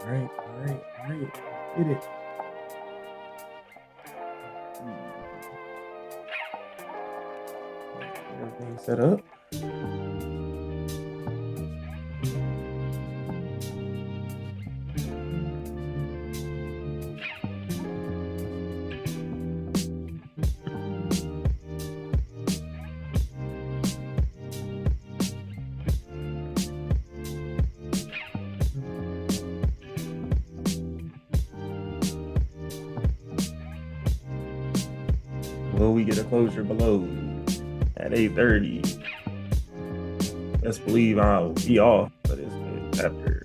All right. Get it. Everything set up. Will we get a closure below at 8:30? Let's believe I'll be off, but it's after.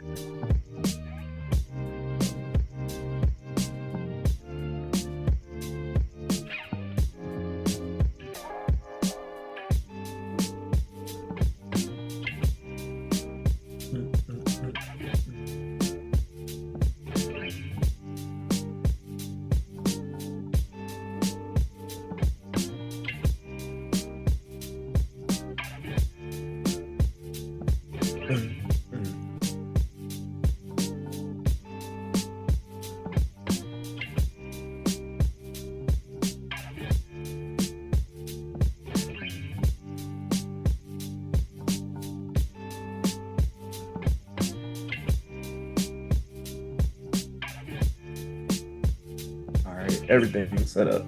Everything's set up.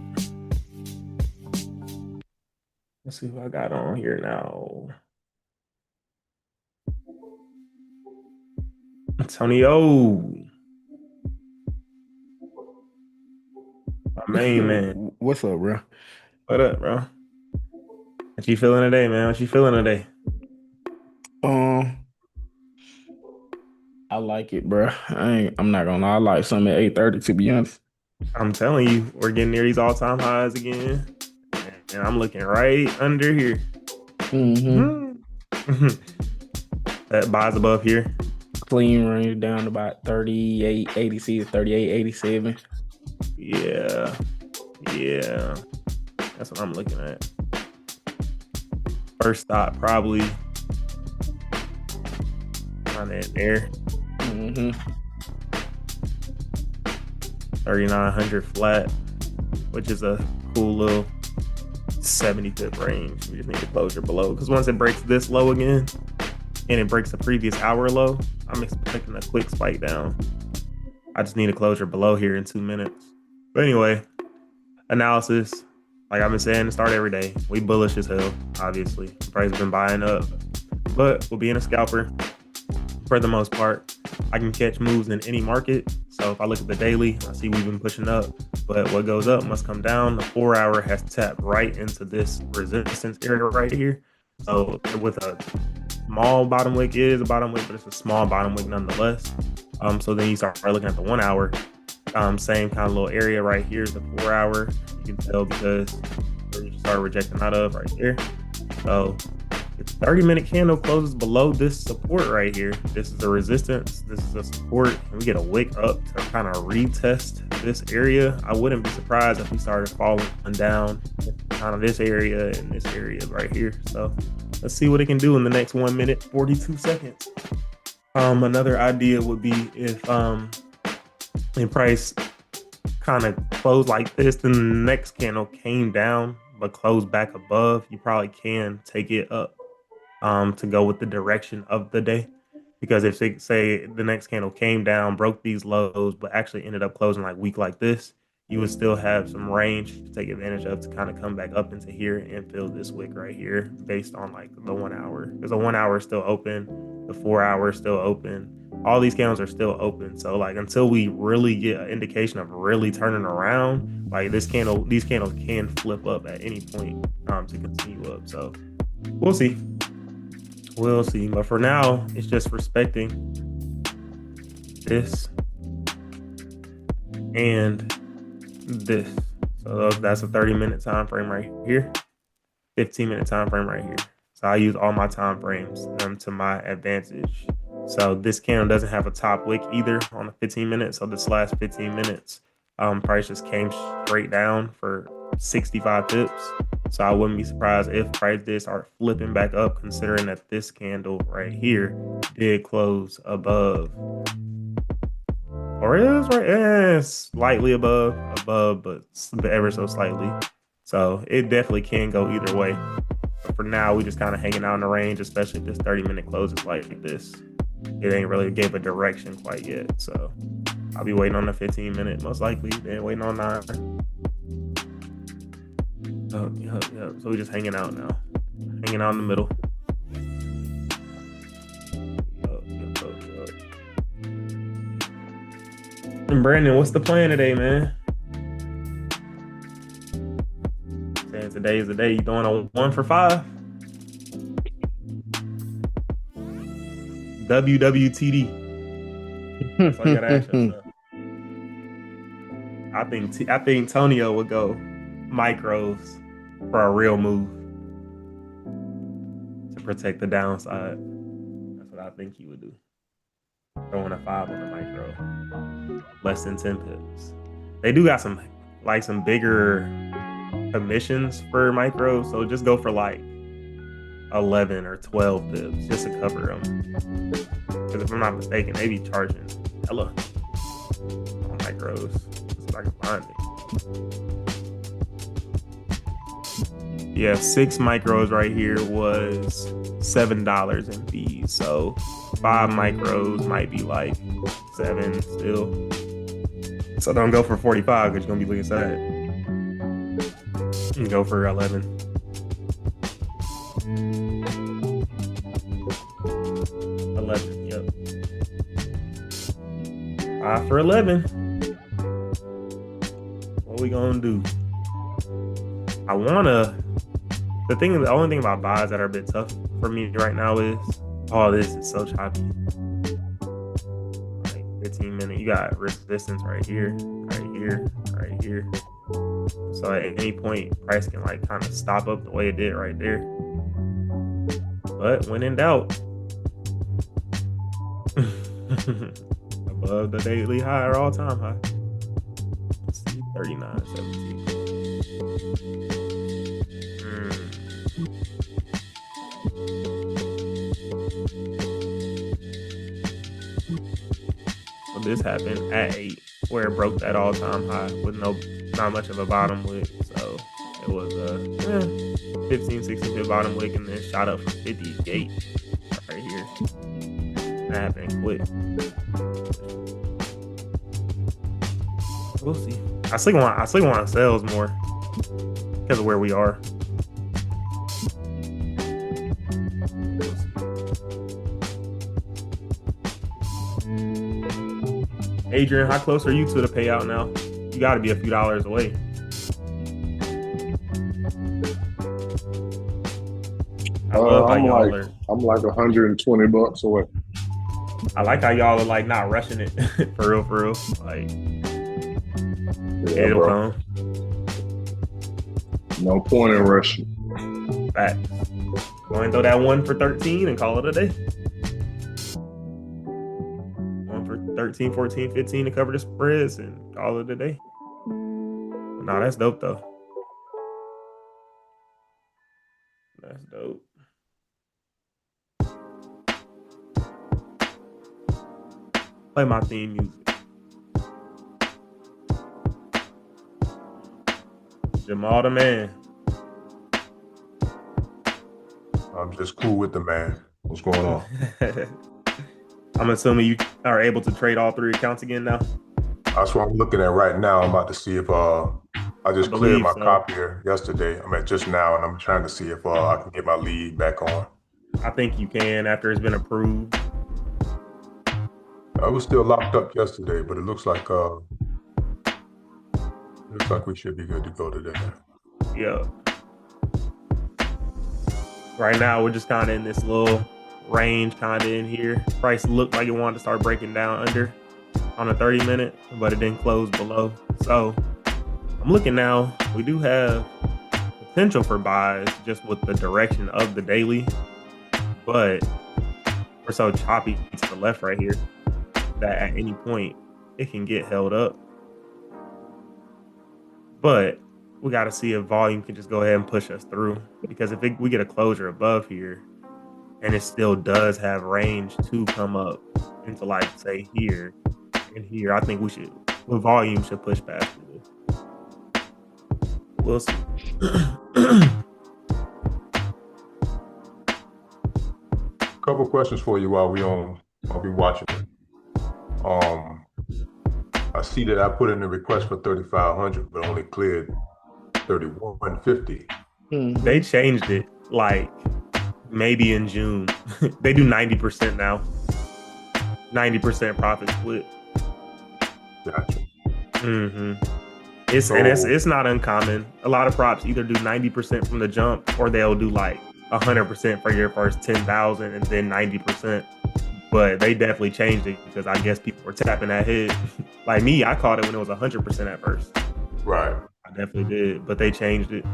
Let's see who I got on here now. Antonio. My main man. What's up, bro? What up, bro? What you feeling today, man? What you feeling today? I like it, bro. I'm not gonna lie. I like something at 8:30, to be honest. I'm telling you, we're getting near these all-time highs again. And I'm looking right under here. That buys above here. Clean range down to about 38.86, 38.87. Yeah. That's what I'm looking at. First stop probably on that there. 3,900 flat, which is a cool little 70 pip range. We just need a closure below, because once it breaks this low again and it breaks the previous hour low, I'm expecting a quick spike down. I just need a closure below here in 2 minutes. But anyway, analysis, like I've been saying to start every day, we bullish as hell, obviously. The price has been buying up, but we'll be in a scalper for the most part. I can catch moves in any market. So if I look at the daily, I see we've been pushing up, but what goes up must come down. The 4 hour has tapped right into this resistance area right here. So with a small bottom wick, it is a bottom wick, but it's a small bottom wick nonetheless. So then you start looking at the 1 hour, same kind of little area right here is the 4 hour. You can tell because you start rejecting out of right here. So the 30-minute candle closes below this support right here. This is a resistance. This is a support. And we get a wick up to kind of retest this area. I wouldn't be surprised if we started falling down kind of this area and this area right here. So let's see what it can do in the next 1 minute, 42 seconds. Another idea would be if the price kind of closed like this, then the next candle came down but closed back above, you probably can take it up to go with the direction of the day. Because if they say the next candle came down, broke these lows, but actually ended up closing like weak like this, you would still have some range to take advantage of to kind of come back up into here and fill this wick right here based on like the 1 hour. Because the 1 hour is still open, the 4 hour is still open. All these candles are still open. So like until we really get an indication of really turning around, like these candles can flip up at any point to continue up. So we'll see. But for now, it's just respecting this and this. So that's a 30-minute time frame right here, 15-minute time frame right here. So I use all my time frames to my advantage. So this candle doesn't have a top wick either on the 15 minutes. So this last 15 minutes, price just came straight down for 65 pips. So I wouldn't be surprised if price did start flipping back up, considering that this candle right here did close above Or it is right, slightly above, but ever so slightly. So it definitely can go either way. But for now, we just kind of hanging out in the range, especially if this 30-minute close is like this. It ain't really gave a direction quite yet. So I'll be waiting on the 15-minute, most likely, then waiting on 9. Oh, yeah. So we just hanging out now. Hanging out in the middle. And Brandon, what's the plan today, man? Saying today is the day you throwing a 1 for 5. WWTD. That's all you gotta ask yourself. I think Tonio would go micros for a real move to protect the downside. That's what I think he would do. Throwing a 5 on the micro, less than 10 pips. They do got some bigger commissions for micros, so just go for like 11 or 12 pips just to cover them. Because if I'm not mistaken, they be charging hella on micros. Let's see if I can find it. Yeah, 6 micros right here was $7 in fees. So 5 micros might be like 7 still. So don't go for 45 because you're gonna be looking sad. You go for 11. 11, yep. 5 for 11. What we gonna do? The only thing about buys that are a bit tough for me right now is this is so choppy. Like 15-minute, you got resistance right here, right here, right here. So at any point, price can like kind of stop up the way it did right there. But when in doubt, above the daily high or all-time high. Let's see, 39.17. So this happened at 8, where it broke that all-time high with not much of a bottom wick. So it was a 15, 16 pip bottom wick, and then shot up from 58 right here. That happened quick. We'll see. I still want sales more because of where we are. Adrian, how close are you to the payout now? You got to be a few dollars away. I'm like $120 away. I like how y'all are like not rushing it for real. Like, it'll come. No point in rushing. Facts. Go ahead and throw that 1 for 13 and call it a day. 1 for 13, 14, 15 to cover the spreads and call it a day. Nah, that's dope though. That's dope. Play my theme music. Jamal the man. I'm just cool with the man. What's going on? I'm assuming you are able to trade all 3 accounts again now. That's what I'm looking at right now. I'm about to see if I just cleared my copier yesterday. I'm at just now, and I'm trying to see if I can get my lead back on. I think you can after it's been approved. I was still locked up yesterday, but it looks like we should be good to go today. Yeah. Right now, we're just kind of in this little range, kind of in here. Price looked like it wanted to start breaking down under on a 30-minute, but it didn't close below. So I'm looking now. We do have potential for buys just with the direction of the daily, but we're so choppy to the left right here that at any point it can get held up. But we got to see if volume can just go ahead and push us through, because if we get a closure above here and it still does have range to come up into, like, say here, in here. I think the volume should push past it. We'll see. Couple questions for you while we watching. I see that I put in a request for 3,500, but only cleared 3,150. They changed it like maybe in June. They do 90% now. 90% profit split. Gotcha. It's not uncommon. A lot of props either do 90% from the jump, or they'll do like 100% for your first 10,000 and then 90%. But they definitely changed it because I guess people were tapping that head. Like me, I caught it when it was 100% at first. Right. I definitely did, but they changed it.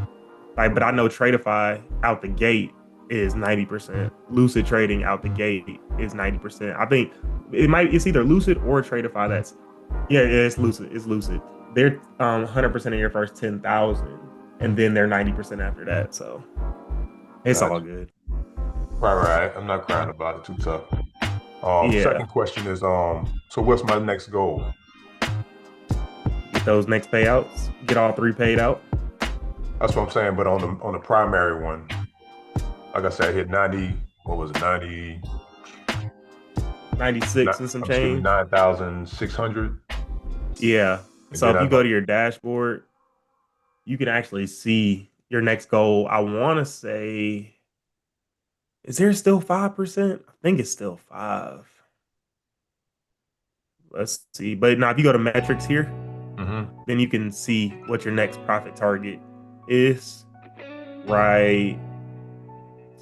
Like, but I know Tradeify out the gate is 90%. Lucid trading out the gate is 90%. I think it's either Lucid or Tradeify. It's Lucid. It's Lucid. They're 100% of your first 10,000, and then they're 90% after that. So it's all good. Right. I'm not crying about it too tough. Second question is, so what's my next goal? Get those next payouts. Get all 3 paid out. That's what I'm saying. But on the primary one, like I said, I hit 90. What was it? 96 and some change. 9,600. Yeah. So if you go to your dashboard, you can actually see your next goal. I want to say, is there still 5%? I think it's still 5. Let's see. But now if you go to metrics here, then you can see what your next profit target is. Right.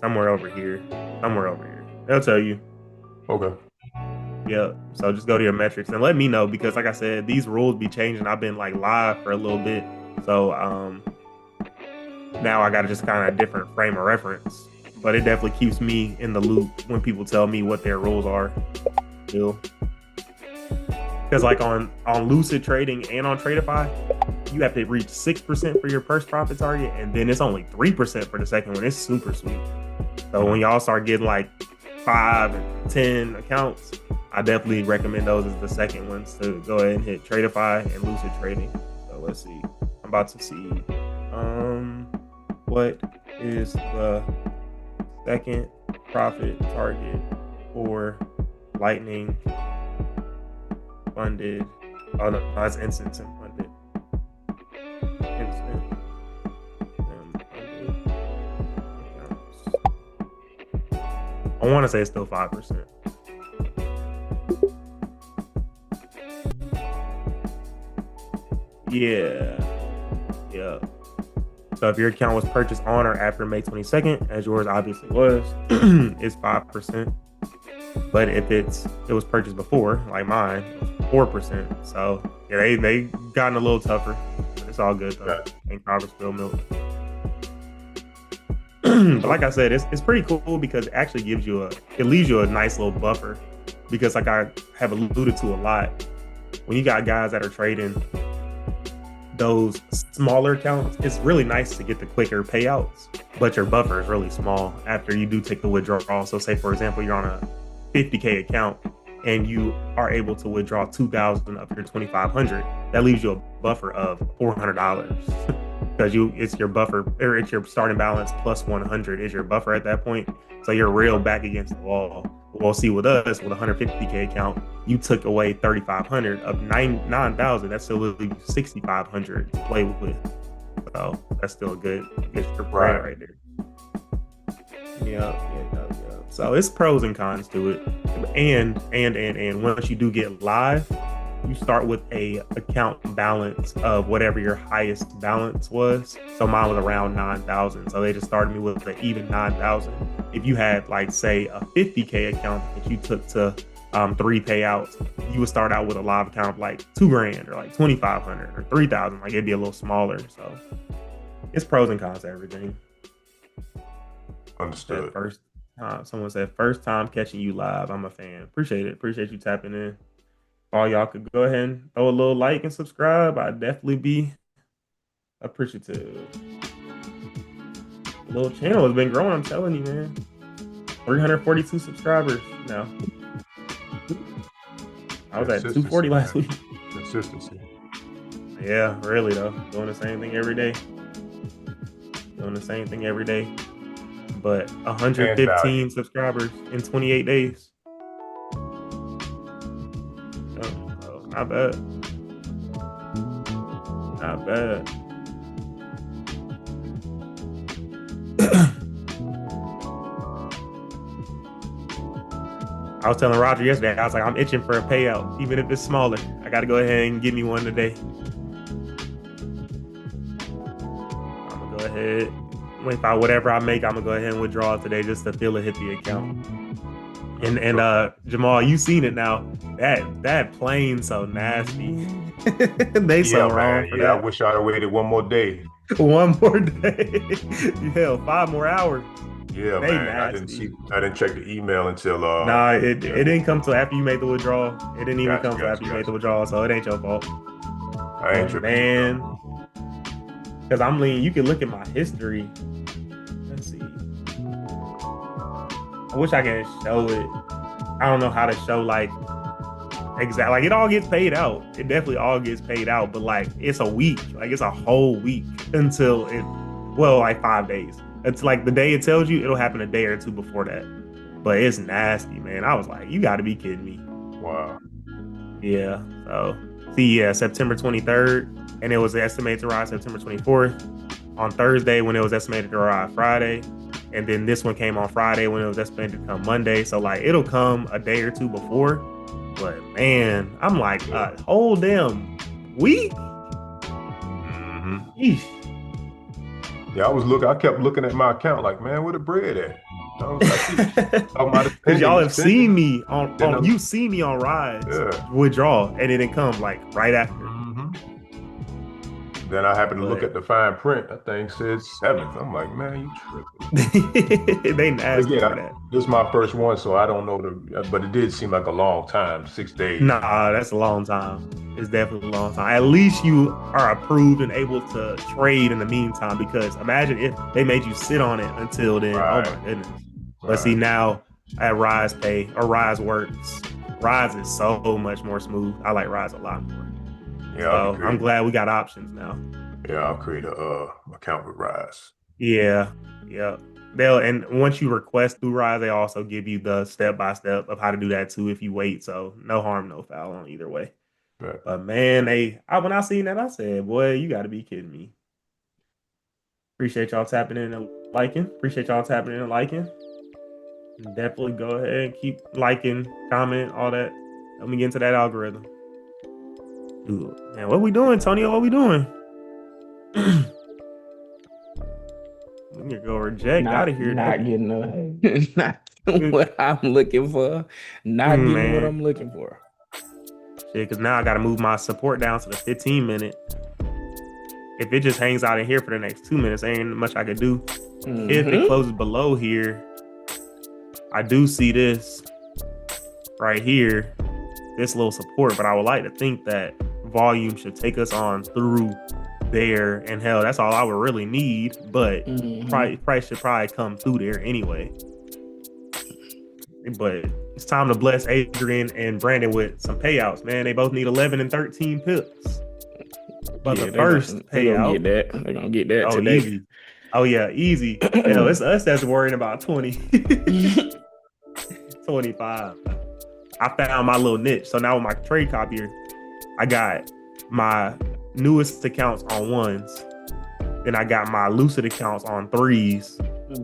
Somewhere over here. They'll tell you. Okay. Yeah. So just go to your metrics and let me know, because like I said, these rules be changing. I've been like live for a little bit. So now I got just kind of a different frame of reference. But it definitely keeps me in the loop when people tell me what their rules are. Still. Because like on Lucid Trading and on Tradeify, you have to reach 6% for your first profit target, and then it's only 3% for the second one. It's super sweet. So when y'all start getting like 5 and 10 accounts, I definitely recommend those as the second ones to go ahead and hit Tradeify and Lucid Trading. So let's see. I'm about to see what is the second profit target for Lightning funded. Oh no, that's instant and funded. Instant and funded accounts. I want to say it's still 5%. Yeah. So if your account was purchased on or after May 22nd, as yours obviously was, it's 5%. But if it was purchased before, like mine, it was 4%. So yeah, they gotten a little tougher, but it's all good though. Ain't Robert spilled milk. But like I said, it's pretty cool because it actually leaves you a nice little buffer. Because like I have alluded to a lot, when you got guys that are trading those smaller accounts, it's really nice to get the quicker payouts, but your buffer is really small after you do take the withdrawal. So say for example, you're on a 50K account and you are able to withdraw 2,000 of your 2,500. That leaves you a buffer of $400 because it's your buffer, or it's your starting balance plus 100 is your buffer at that point. So you're real back against the wall. Well, see with us, with a 150K account, you took away 3,500 of 9,000. That's still leaves you 6,500 to play with. So that's still a good brand right there. Yeah. So it's pros and cons to it. And once you do get live, you start with a account balance of whatever your highest balance was. So mine was around 9,000. So they just started me with an even 9,000. If you had like say a 50K account that you took to 3 payouts, you would start out with a live account of like $2,000 or like 2,500 or 3,000. Like it'd be a little smaller. So it's pros and cons to everything. Understood. Someone said first time catching you live. I'm a fan. Appreciate it. Appreciate you tapping in. All y'all could go ahead and throw a little like and subscribe. I'd definitely be appreciative. The little channel has been growing, I'm telling you, man. 342 subscribers now. I was at 240 last week. Consistency. Yeah, really though. Doing the same thing every day. But 115 subscribers in 28 days. Oh, not bad. Not bad. I was telling Roger yesterday, I was like, I'm itching for a payout, even if it's smaller. I got to go ahead and give me one today. I'm going to go ahead. If whatever I make, I'm going to go ahead and withdraw it today just to feel it hit the account. And Jamal, you seen it now. That plane so nasty. They so wrong. Yeah, I wish I'd have waited one more day. One more day. Hell, 5 more hours. Yeah, they man. Nasty. I didn't check the email until Nah, it didn't come till after you made the withdrawal. It didn't even come till after you made the withdrawal, so it ain't your fault. I ain't tripping. Man. Because I'm leaning, you can look at my history. Let's see. I wish I can show it. I don't know how to show like exactly, like it all gets paid out. It definitely all gets paid out, but like it's a week, like it's a whole week until like 5 days. It's like the day it tells you, it'll happen a day or two before that. But it's nasty, man. I was like, you got to be kidding me. Wow. Yeah. So September 23rd, and it was estimated to rise September 24th. On Thursday, when it was estimated to rise Friday. And then this one came on Friday when it was estimated to come Monday. So like it'll come a day or two before. But man, I'm like a whole damn week. Mm-hmm. Yeah, I kept looking at my account like, man, where the bread at? Because y'all have seen me on you see me on Rise withdraw, and it didn't come like right after. Mm-hmm. Then I happened to look at the fine print. That thing said 7th. I'm like, man, you tripping. They nasty for that. This is my first one, so I don't know but it did seem like a long time, 6 days. Nah, that's a long time. It's definitely a long time. At least you are approved and able to trade in the meantime, because imagine if they made you sit on it until then. Right. Oh my goodness. Right. But see, now at Rise Pay or Rise Works, Rise is so much more smooth. I like Rise a lot more. Yeah, so I'm glad we got options now. Yeah, I'll create a account with Rise. Yeah. And once you request through Rise, they also give you the step-by-step of how to do that too if you wait. So no harm, no foul on either way. Right. But man, when I seen that, I said, boy, you got to be kidding me. Appreciate y'all tapping in and liking. Definitely go ahead and keep liking, comment, all that. Let me get into that algorithm. Ooh, man, what we doing, Tonio? What we doing? We need to go reject out of here. Not getting not what I'm looking for. Not getting what I'm looking for. Shit, because now I got to move my support down to the 15-minute. If it just hangs out in here for the next 2 minutes, ain't much I could do. Mm-hmm. If it closes below here, I do see this right here, this little support, but I would like to think that volume should take us on through there, and hell, that's all I would really need, but price should probably come through there anyway. But it's time to bless Adrian and Brandon with some payouts, man. They both need 11 and 13 pips. But the first payout, they're gonna get that today. Easy. Oh yeah, easy. It's us that's worrying about 20. 25. I found my little niche. So now with my trade copier, I got my newest accounts on 1s. Then I got my Lucid accounts on 3s.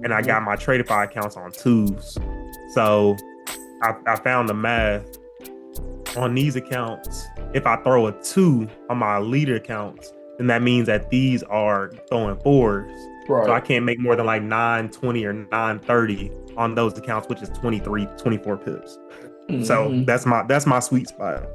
And I got my Tradify accounts on 2s. So I found the math on these accounts. If I throw a 2 on my leader accounts, then that means that these are throwing 4s. Right. So I can't make more than like 920 or 930 on those accounts, which is 23, 24 pips. Mm-hmm. So that's my sweet spot.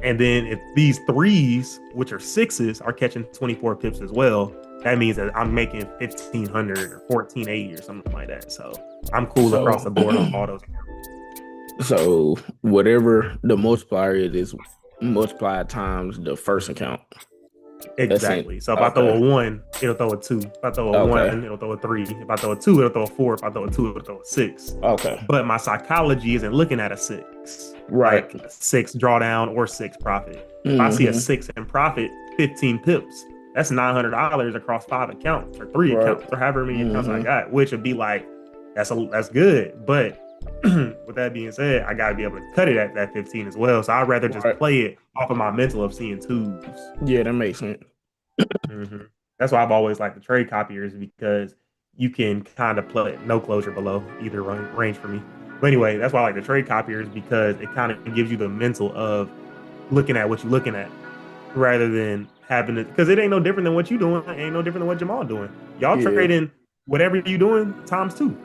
And then if these 3s, which are 6s, are catching 24 pips as well, that means that I'm making 1,500 or 1,480 or something like that. So I'm cool across the board on all those accounts. So whatever the multiplier is multiplied times the first account. Exactly. So if I throw a 1, it'll throw a 2. If I throw a 1, it'll throw a 3. If I throw a 2, it'll throw a 4. If I throw a 2, it'll throw a 6. Okay. But my psychology isn't looking at a 6. Right. Like 6 drawdown or 6 profit. If I see a 6 in profit, 15 pips, that's $900 across 5 accounts or 3 accounts or however many accounts I got, which would be like, that's good. But with that being said, I got to be able to cut it at that 15 as well. So I'd rather just play it off of my mental of seeing 2s. Yeah, that makes sense. That's why I've always liked the trade copiers, because you can kind of play no closure below either range for me. But anyway, that's why I like the trade copiers, because it kind of gives you the mental of looking at what you're looking at rather than having it, because it ain't no different than what you doing. It ain't no different than what Jamal doing. Y'all trading whatever you doing times 2.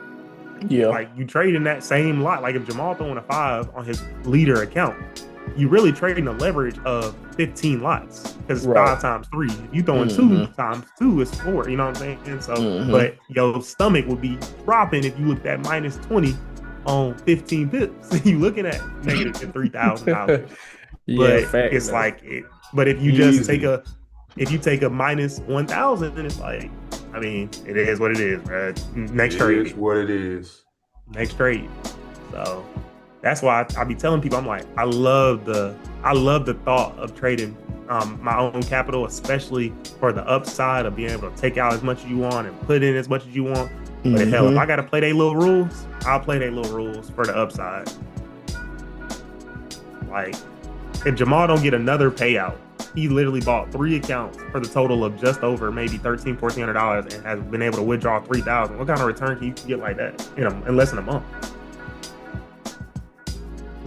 Yeah. Like you trade in that same lot. Like if Jamal throwing a 5 on his leader account, you really trading the leverage of 15 lots, because 5 times 3. If you throwing 2 times 2 is 4. You know what I'm saying? And so, but your stomach would be dropping if you looked at minus 20 on 15 pips. You looking at negative $3,000. But it's like it. But if you just take a minus 1,000, then it's like, I mean, it is what it is, bro. Next trade. It is what it is. Next trade. So that's why I be telling people, I'm like, I love the thought of trading my own capital, especially for the upside of being able to take out as much as you want and put in as much as you want. But hell, if I gotta play their little rules, I'll play their little rules for the upside. Like, if Jamal don't get another payout, he literally bought 3 accounts for the total of just over maybe $1,400 and has been able to withdraw $3,000. What kind of return can you get like that in less than a month?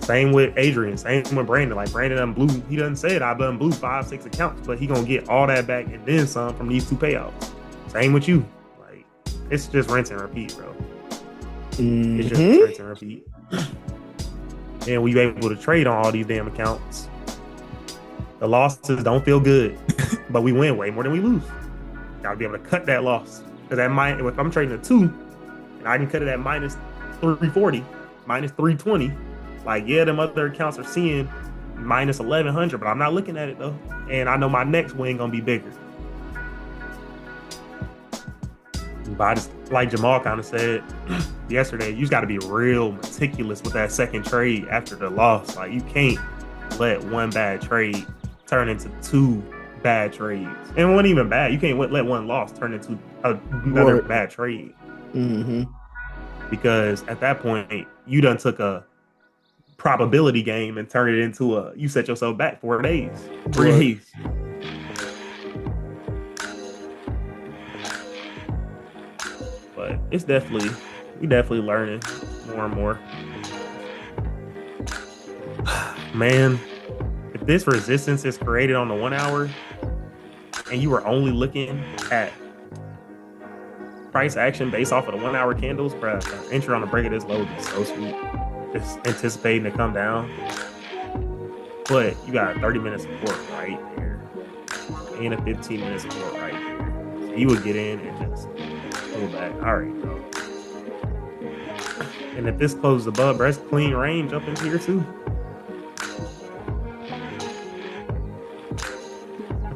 Same with Adrian, same with Brandon. Like Brandon done blew, he done said I done blew 5-6 accounts, but he gonna get all that back and then some from these 2 payouts. Same with you. Like, it's just rinse and repeat, bro. It's just rinse and repeat. And we able to trade on all these damn accounts. The losses don't feel good, but we win way more than we lose. Gotta be able to cut that loss. Because if I'm trading a 2 and I can cut it at minus 340, minus 320, like, yeah, them other accounts are seeing minus 1,100, but I'm not looking at it though. And I know my next win gonna be bigger. But I just, like Jamal kind of said yesterday, you just got to be real meticulous with that second trade after the loss. Like, you can't let one bad trade turn into 2 bad trades. And it wasn't even bad. You can't let one loss turn into another bad trade. Because at that point, you done took a probability game and turned it into you set yourself back 4 days, 3 days. But it's we definitely learning more and more. Man, if this resistance is created on the 1 hour and you were only looking at price action based off of the 1 hour candles, bro, entry on the break of this low is so sweet. Just anticipating to come down. But you got a 30-minute support right there and a 15-minute support right there. So you would get in and just pull back. All right, bro. And if this closes above, bro, it's clean range up into here too.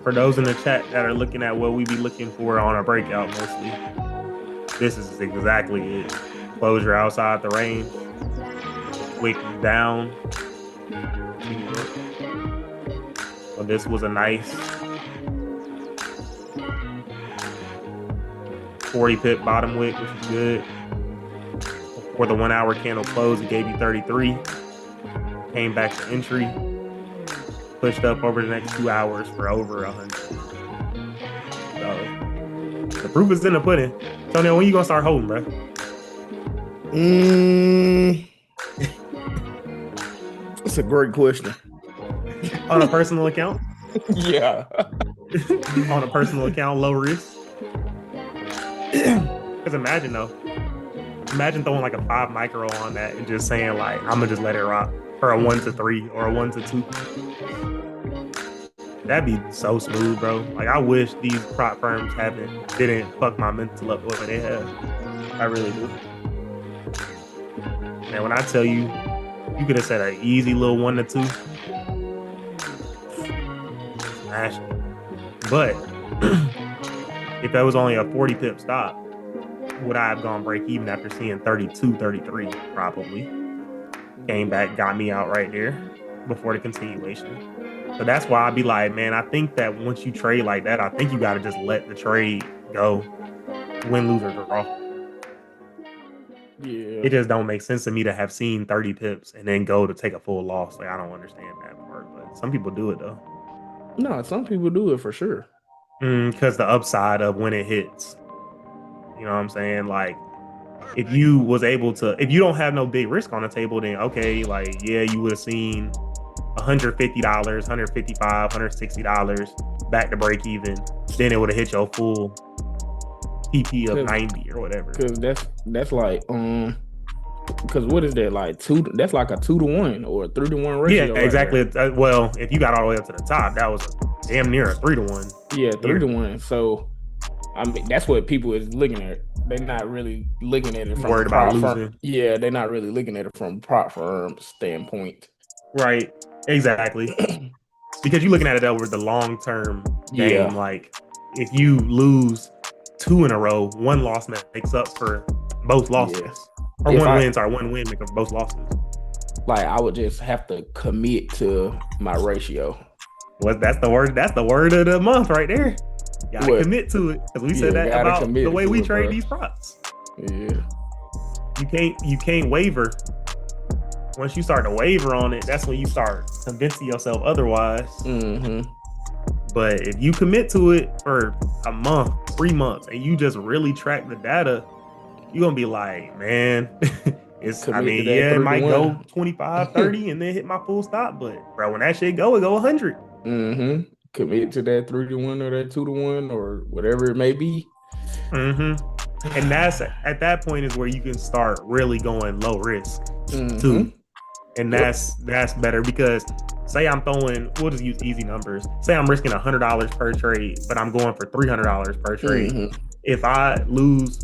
For those in the chat that are looking at what we be looking for on a breakout mostly, this is exactly it. Closure outside the range. Wick down. So this was a nice 40 pip bottom wick, which is good. For the 1 hour candle close, it gave you 33. Came back to entry. Pushed up over the next 2 hours for over 100. So the proof is in the pudding. Tony, when you gonna start holding, bro? That's a great question. On a personal account? Yeah. On a personal account, low risk. Because imagine throwing like a 5 micro on that and just saying like, I'm gonna just let it rock for a 1 to 3 or a 1 to 2. That'd be so smooth, bro. Like, I wish these prop firms didn't fuck my mental up the way they have. I really do. Man, when I tell you, you could have said an easy little 1 to 2. Smash it. But if that was only a 40 pip stop, would I have gone break even after seeing 32, 33? Probably. Came back, got me out right there before the continuation. So that's why I'd be like, man, I think that once you trade like that, I think you got to just let the trade go, win, lose, or draw. Yeah. It just don't make sense to me to have seen 30 pips and then go to take a full loss. Like, I don't understand that part, but some people do it though. No, some people do it for sure. Because the upside of when it hits, you know what I'm saying? Like, if you was able to, if you don't have no big risk on the table, then okay, like, yeah, you would have seen $150, $155, $160 back to break even. Then it would have hit your full PP of 90 or whatever. Because that's like, because what is that, like that's like a 2-to-1 or a 3-to-1 ratio. Yeah, exactly. Right, well, if you got all the way up to the top, that was damn near a 3-to-1. Yeah, 3-to-1. So I mean, that's what people is looking at. They're not really looking at it from worried about losing. Yeah, they're not really looking at it from a prop firm standpoint. Right. Exactly. Because you're looking at it over the long term game. Yeah. Like, if you lose 2 in a row, one loss makes up for both losses. Yeah. Or one win make up for both losses. Like, I would just have to commit to my ratio. Well, that's the word of the month right there. You gotta commit to it. Because we said that about the way we trade these props. Yeah. You can't waver. Once you start to waver on it, that's when you start convincing yourself otherwise. Mm-hmm. But if you commit to it for a month, 3 months, and you just really track the data, you're gonna be like, man, it might go 25, 30 and then hit my full stop. But bro, when that shit go, it go 100. Mm-hmm. Commit to that 3-to-1 or that 2-to-1 or whatever it may be. Mm-hmm. And that's at that point is where you can start really going low risk too. And that's better, because say I'm throwing, we'll just use easy numbers. Say I'm risking $100 per trade, but I'm going for $300 per trade. Mm-hmm. If I lose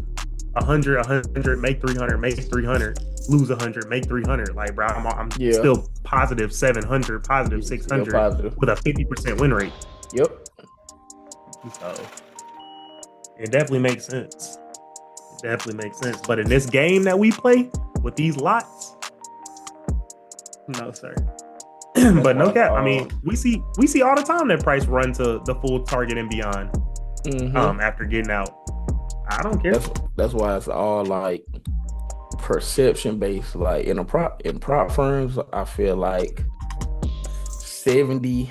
100, make 300, lose 100, make 300. Like, bro, I'm still positive 700, positive 600 with a 50% win rate. Yep. So it definitely makes sense. But in this game that we play with these lots, no, sir. But no cap. I mean, we see all the time that price run to the full target and beyond. After getting out. I don't care. That's why it's all like perception based. Like in prop firms, I feel like 70%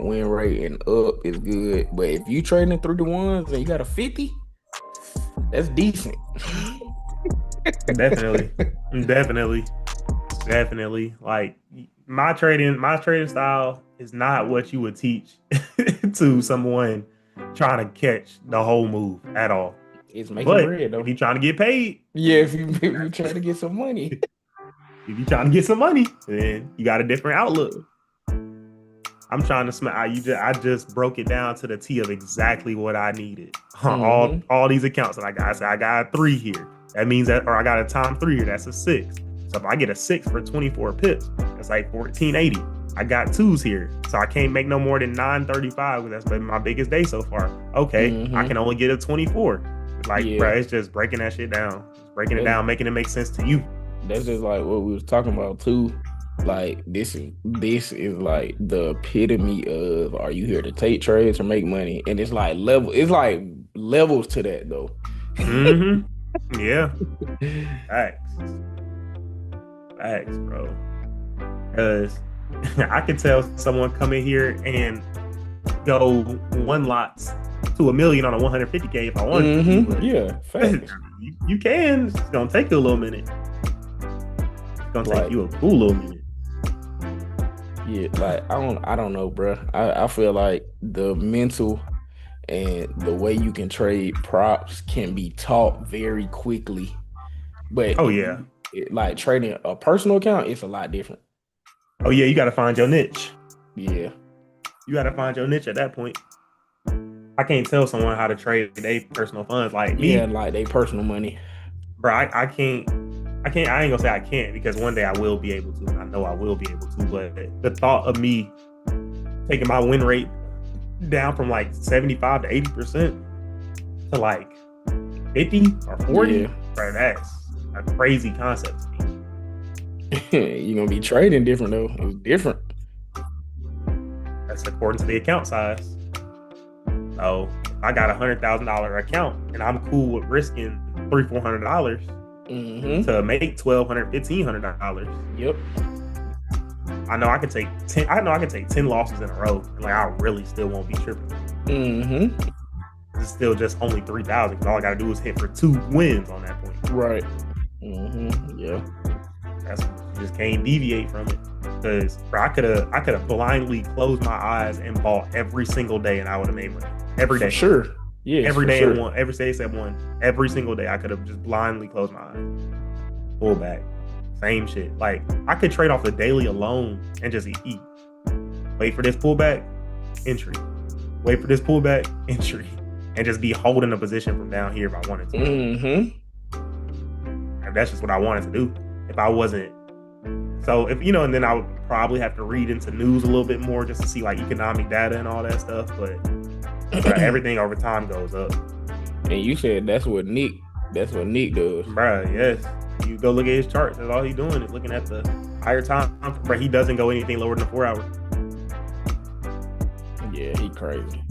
win rate and up is good. But if you trading 3-to-1s and you got a 50, that's decent. Definitely. Like, my trading style is not what you would teach to someone trying to catch the whole move at all. It's making bread though. If you're trying to get paid, if you're trying to get some money, then you got a different outlook. I'm trying to I just broke it down to the T of exactly what I needed. All these accounts that I got. I got a 3 here. That means that, or I got a time 3 here. That's a 6. So if I get a 6 for 24 pips, that's like 1480. I got 2s here, so I can't make no more than 935 because that's been my biggest day so far. Okay, I can only get a 24. Like, bro, it's just breaking that shit down. Breaking it down, making it make sense to you. That's just like what we was talking about too. Like, this is like the epitome of, are you here to take trades or make money? And it's like levels to that though. Yeah. Facts, bro. Because I could tell someone come in here and go 1 lots to $1 million on a 150K if I wanted to. Yeah, facts. You can. It's gonna take you a little minute. It's gonna take you a cool little minute. Yeah, like I don't know, bro. I feel like the mental and the way you can trade props can be taught very quickly. But like trading a personal account, it's a lot different. Oh yeah, you got to find your niche. Yeah, you got to find your niche at that point. I can't tell someone how to trade their personal funds like me. Yeah, like their personal money. Bro, I ain't gonna say I can't, because one day I will be able to, and I know I will be able to. But the thought of me taking my win rate down from like 75 to 80% to like 50 or 40. Yeah. Bro, that's a crazy concept to me. You're gonna be trading different though. It's different. That's according to the account size. So if I got $100,000 account and I'm cool with risking $300-$400 to make $1,200, $1,500. Yep. I know I can take 10. I know I can take 10 losses in a row, and like I really still won't be tripping. It's still just only 3,000 because all I got to do is hit for 2 wins on that point. Right. Yeah. That's you just can't deviate from it. Because I could have blindly closed my eyes and bought every single day, and I would have made money every day. For sure. Yeah. Every day at one. Every day except one. Every single day I could have just blindly closed my eyes. Pull back. Same shit. Like I could trade off the daily alone and just eat. Wait for this pullback, entry. Wait for this pullback, entry, and just be holding a position from down here if I wanted to. And that's just what I wanted to do. If I wasn't, so if and then I would probably have to read into news a little bit more just to see like economic data and all that stuff. But everything over time goes up. And you said that's what Nick does, Bruh, yes. You go look at his charts. That's all he's doing is looking at the higher time. But he doesn't go anything lower than 4 hours. Yeah, he crazy.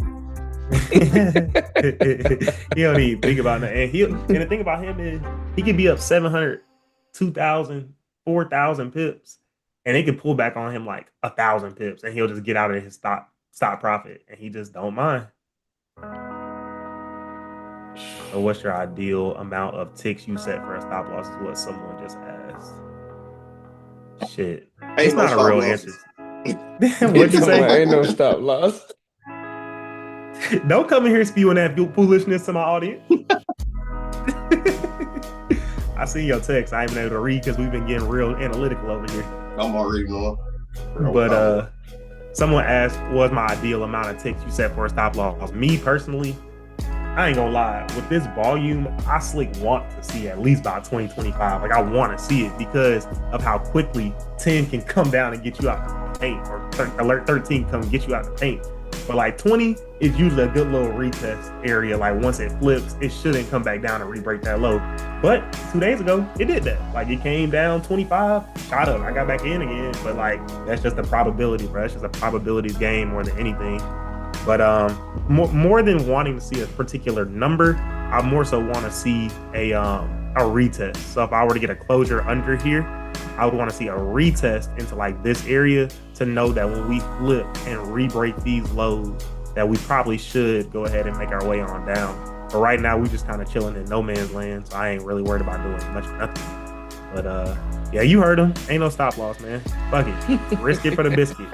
He don't even think about that. And the thing about him is he could be up 700, 2,000, 4,000 pips, and they could pull back on him like 1,000 pips, and he'll just get out of his stop profit, and he just don't mind. So what's your ideal amount of ticks you set for a stop loss is what someone just asked. Shit. It's not a real answer. What'd you say? Ain't no stop loss. Don't come in here spewing that foolishness to my audience. I seen your text. I ain't been able to read because we've been getting real analytical over here. I'm already knowing. But someone asked, what's my ideal amount of ticks you set for a stop loss? Me personally, I ain't gonna lie. With this volume, I slick want to see at least about 20, 25. Like I want to see it because of how quickly 10 can come down and get you out the paint, or alert 13 come get you out the paint. But like 20 is usually a good little retest area. Like once it flips, it shouldn't come back down and re-break that low. But 2 days ago, it did that. Like it came down 25, shot up. I got back in again. But like that's just a probability, bro. It's just a probabilities game more than anything. But more than wanting to see a particular number, I more so want to see a retest. So if I were to get a closure under here, I would want to see a retest into like this area to know that when we flip and re-break these lows, that we probably should go ahead and make our way on down. But right now, we just kind of chilling in no man's land, so I ain't really worried about doing much of nothing. But yeah, you heard him. Ain't no stop loss, man. Fuck it. Risk it for the biscuit.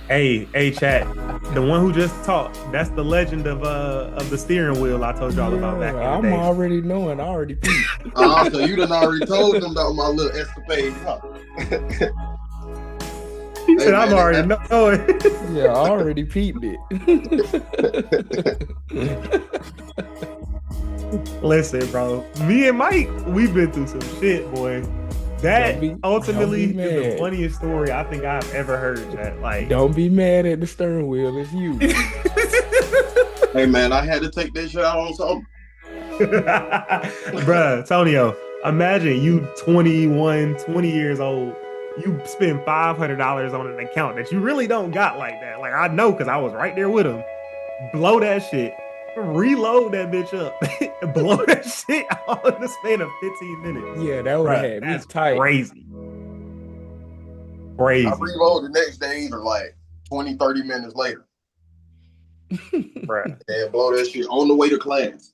Hey, chat. The one who just talked, that's the legend of the steering wheel I told y'all about back in the day. I'm already knowing. I already peeped. So you done already told them about my little escapade, huh? He said, I'm already knowing. Yeah, I already peeped it. Listen, bro. Me and Mike, we've been through some shit, boy. That ultimately is the funniest story I think I've ever heard, chat. Like, don't be mad at the steering wheel. It's you. Hey, man, I had to take that shit out on something. Bruh, Tonio, imagine you 21, 20 years old. You spend $500 on an account that you really don't got like that. Like, I know because I was right there with him. Blow that shit. Reload that bitch up. Blow that shit all in the span of 15 minutes. Yeah, that would have had me tight. Crazy. I reload the next day either like 20, 30 minutes later. Bruh. And blow that shit on the way to class.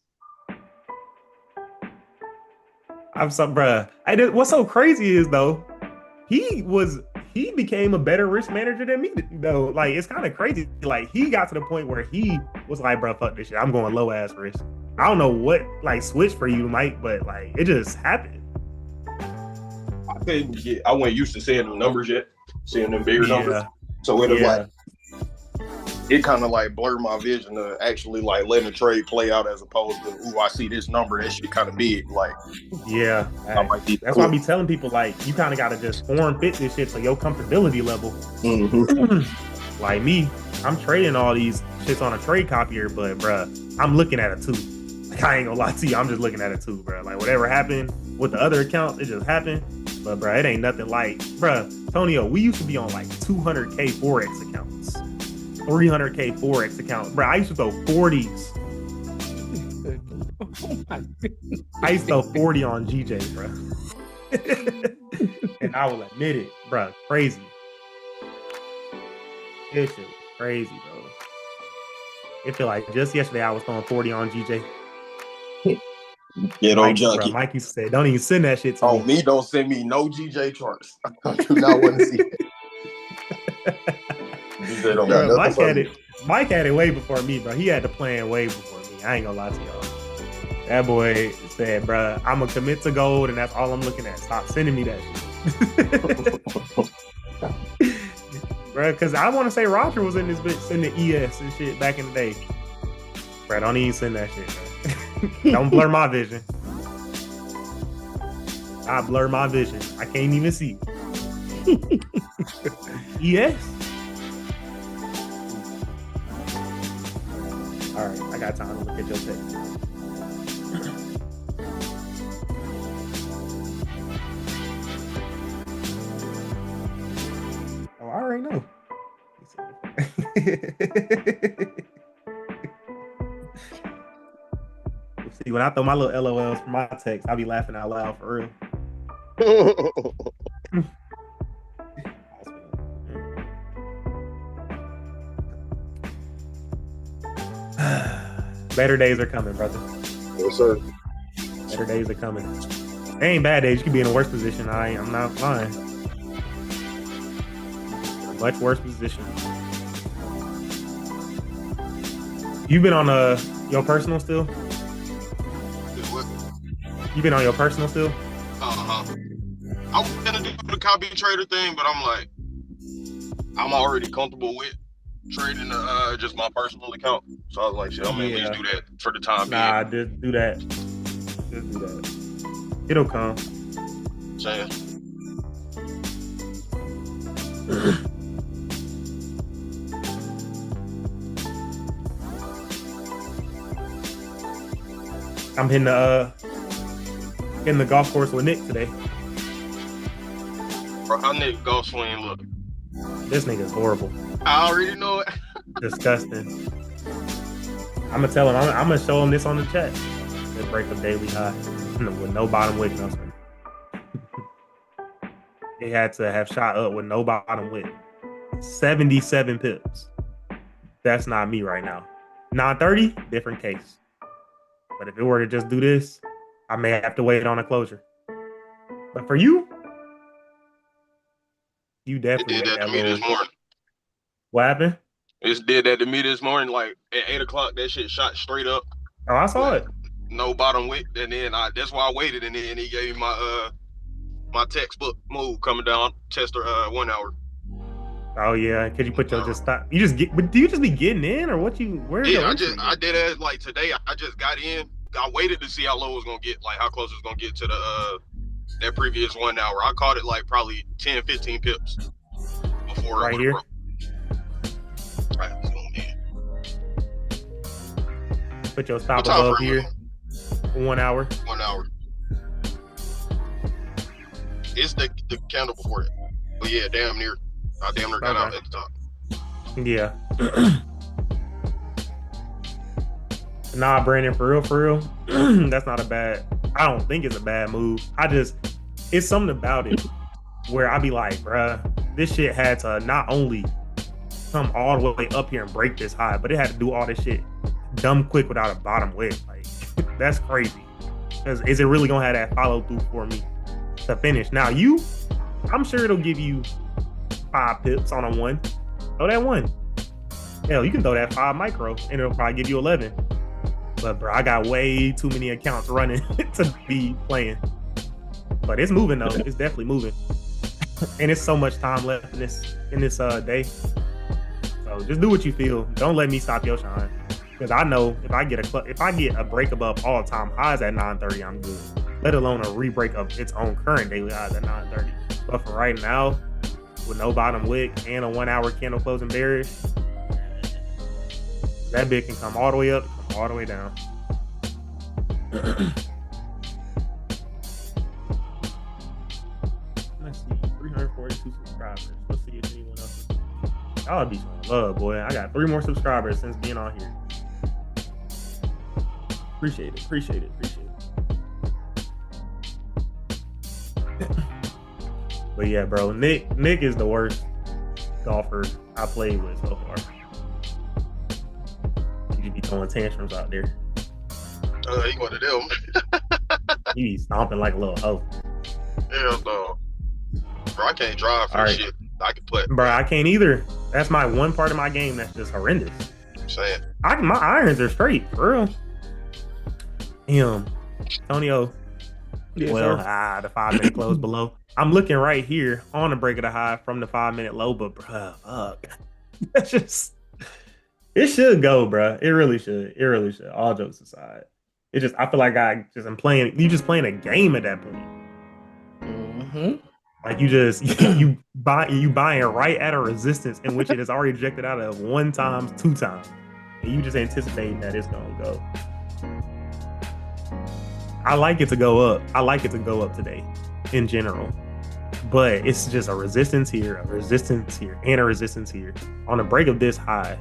What's so crazy is though, he became a better risk manager than me though. Like it's kind of crazy. Like he got to the point where he was like, bro, fuck this shit. I'm going low ass risk. I don't know what like switched for you, Mike, but like it just happened. I wasn't used to seeing them numbers yet, seeing them bigger numbers. So it was like it kind of like blurred my vision to actually like letting the trade play out as opposed to, ooh, I see this number, that shit kind of big. Like, yeah, that's why I be telling people like you kind of got to just form fit this shit to your comfortability level. Like me, I'm trading all these shits on a trade copier, but bruh, I'm looking at it too. Like, I ain't gonna lie to you, I'm just looking at it too, bruh. Like whatever happened with the other account, it just happened. But bruh, it ain't nothing like, bruh, Tonio, we used to be on like 200K Forex accounts, 300K Forex accounts. Bruh, I used to throw 40s. Oh my goodness. I used to throw 40 on GJ, bruh. And I will admit it, bruh, crazy. This shit was crazy, bro. It feel like just yesterday I was throwing 40 on GJ. Get on junkie. Mike used to say, don't even send that shit to me. Me, don't send me no GJ charts. I do not want to see it. GJ don't got nothing. Mike had it way before me, bro. He had the plan way before me. I ain't gonna lie to y'all. That boy said, bro, I'm gonna commit to gold and that's all I'm looking at. Stop sending me that shit. Bro, because I want to say Roger was in this bitch sending ES and shit back in the day. Bro, don't even send that shit, bro. Don't blur my vision. I blur my vision. I can't even see. ES? All right, I got time to look at your text. Oh, I already know. See, when I throw my little LOLs for my text, I be laughing out loud for real. Better days are coming, brother. Yes, sir. Better days are coming. They ain't bad days. You could be in a worse position. I'm not lying. A much worse position. You been on your personal still? What? You been on your personal still? I was gonna do the copy trader thing, but I'm like, I'm already comfortable with trading just my personal account. So I was like, shit, I'm gonna at least do that for the time being. Nah, just do that. Just do that. It'll come. Saying. I'm hitting the golf course with Nick today. Bro, how Nick golf swing look? This nigga's horrible. I already know it. Disgusting. I'm gonna tell him. I'm gonna show him this on the chat. They break a daily high with no bottom wick, no swing. They had to have shot up with no bottom wick. 77 pips. That's not me right now. 930, different case. But if it were to just do this, I may have to wait on a closure. But for you, you definitely did that to me this morning. What happened? It did that to me this morning. Like at 8 o'clock, that shit shot straight up. Oh, I saw it. No bottom wick, and then that's why I waited, and then he gave me my textbook move coming down tester 1 hour. Oh yeah, could you put your just stop? You just get, but do you just be getting in, or what you? Where? Yeah, I did it like today. I just got in. I waited to see how low it was gonna get, like how close it was gonna get to the that previous 1 hour. I caught it like probably 10, 15 pips before right here. Right, zoom in. Put your stop above here. 1 hour. 1 hour. It's the candle before it. But yeah, damn near. I damn near got out at the top. Yeah. Nah, Brandon, for real, that's not a bad. I don't think it's a bad move. It's something about it where I be like, bruh, this shit had to not only come all the way up here and break this high, but it had to do all this shit dumb quick without a bottom wick. Like, that's crazy. Because is it really gonna have that follow through for me to finish? Now I'm sure it'll give you 5 pips on a 1. Throw that 1. Hell, you can throw that 5 micro and it'll probably give you 11. But bro, I got way too many accounts running to be playing. But it's moving though. It's definitely moving. And it's so much time left in this day. So just do what you feel. Don't let me stop your shine. Because I know if I get a break above all time highs at 930, I'm good. Let alone a re-break of its own current daily highs at 930. But for right now, with no bottom wick and a 1 hour candle closing bearish, that bit can come all the way up, come all the way down. Let's see, 342 subscribers. Let's see if anyone else. Y'all be showing love, boy. I got 3 more subscribers since being on here. Appreciate it. But yeah, bro, Nick is the worst golfer I played with so far. He be throwing tantrums out there. He one of them. He be stomping like a little hoe. Hell no. Bro, I can't drive for shit. I can play. Bro, I can't either. That's my one part of my game that's just horrendous. I'm saying. My irons are straight, for real. Damn. Antonio. Yes, well, sir. The 5 minute close below. I'm looking right here on the break of the high from the 5 minute low, but bruh, fuck. That's just, it should go, bruh. It really should. All jokes aside. It just, I feel like I'm playing a game at that point. Mm-hmm. Like you buying right at a resistance in which it is already rejected out of 1 time, 2 times. And you just anticipating that it's gonna go. I like it to go up. I like it to go up today in general. But it's just a resistance here, and a resistance here. On the break of this high,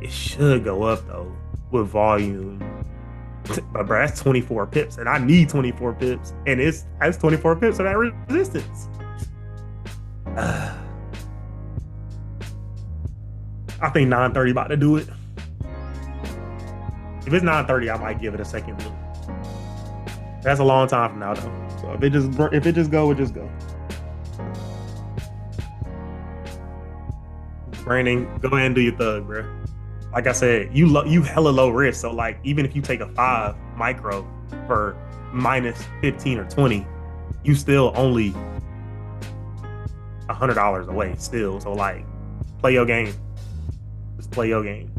it should go up though with volume. But bro, that's 24 pips, and I need 24 pips, and that's 24 pips of that resistance. I think 930 about to do it. If it's 930, I might give it a second look. That's a long time from now though. So if it just go, it just go. Brandon, go ahead and do your thug, bro. Like I said, you hella low risk. So like, even if you take a 5 micro for minus 15 or 20, you still only $100 away still. So like, play your game. Just play your game.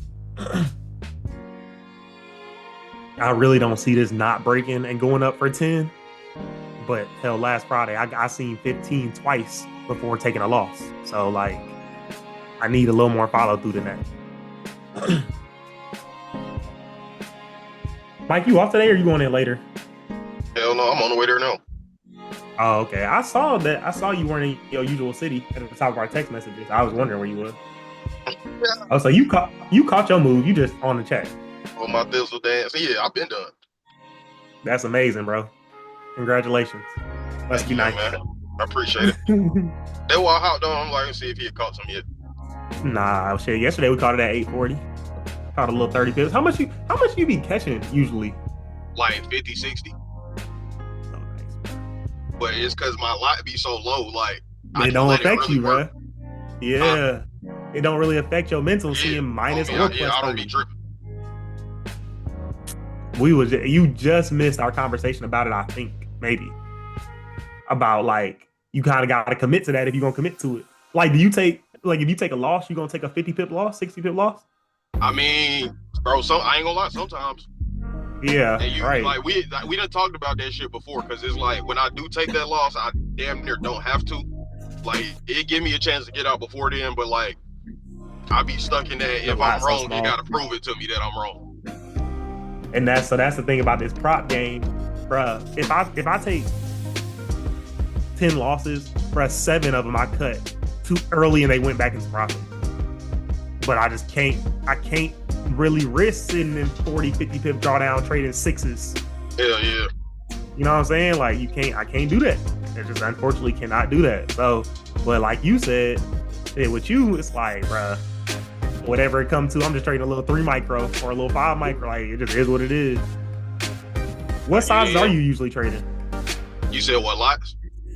I really don't see this not breaking and going up for 10. But hell, last Friday, I seen 15 twice before taking a loss. So like, I need a little more follow through than that. Mike, you off today or you going in later? Hell no, I'm on the way there now. Oh, okay. I saw you weren't in your usual city at the top of our text messages. I was wondering where you were. Yeah. Oh, so you caught your move. You just on the chat. On my thistle dance. Yeah, I've been done. That's amazing, bro. Congratulations. Must be nice. Man. I appreciate it. They were out though. I'm like, see if he had caught some yet. Nah, shit. Yesterday we caught it at 840. Caught a little 30 pips. How much you be catching usually? Like 50, 60. Oh, nice. But it's because my lot be so low. Like it don't affect you, bro. Yeah. It don't really affect your mental seeing minus or plus 30. I don't be tripping. You just missed our conversation about it, I think, maybe. About like, you kind of got to commit to that if you're going to commit to it. Like, if you take a loss, you going to take a 50 pip loss, 60 pip loss? I mean, bro, I ain't gonna lie, sometimes. Yeah, and right. Like, we done talked about that shit before, because it's like, when I do take that loss, I damn near don't have to. Like, it give me a chance to get out before then, but like, I be stuck in that. If I'm wrong, you gotta prove it to me that I'm wrong. And that's the thing about this prop game, bruh. If I take 10 losses, bruh, 7 of them I cut too early and they went back into profit. But I can't really risk sitting in 40, 50 pip drawdown trading 6s. Hell yeah. You know what I'm saying? Like, I can't do that. I just unfortunately cannot do that. So, but like you said, with you, it's like, bruh, whatever it comes to, I'm just trading a little 3 micro or a little 5 micro. Like, it just is what it is. What sizes are you usually trading? You said what, lots?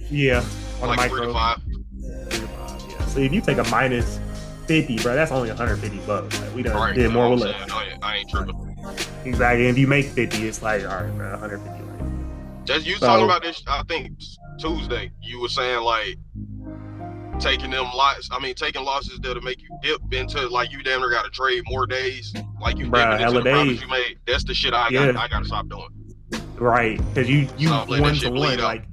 Yeah. On like micro. 3 to 5. 3 to 5, yeah. So if you take a minus 50, bro, that's only $150. Like, we done did more with less. I ain't tripping. Exactly. And if you make 50, it's like, all right, bro, 150. Like, just you talking about this, I think Tuesday, you were saying like taking losses that'll make you dip into like you damn near got to trade more days. Like you dipping into the profits you made. That's the shit I gotta stop doing. Right, because you 1 to 1, like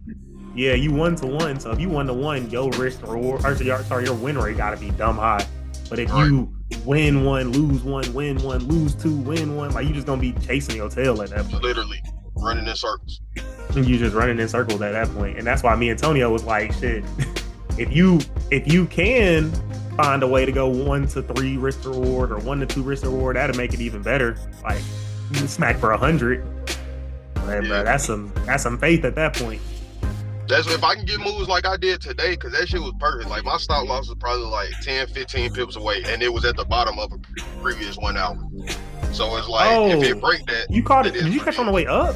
Yeah, you 1-to-1. So if you 1-to-1, your risk reward, or your win rate got to be dumb high. But if you win one, lose one, win one, lose two, win one, like you just gonna be chasing your tail at that point. Literally running in circles. You just running in circles at that point, and that's why me and Antonio was like, shit. If you can find a way to go 1-to-3 risk reward or 1-to-2 risk reward, that'll make it even better. Like you smack for 100. Man, bro, that's some faith at that point. That's if I can get moves like I did today, because that shit was perfect. Like my stop loss was probably like 10, 15 pips away, and it was at the bottom of a previous 1 hour. So it's like if it break that, you caught it. Did you catch on the way up?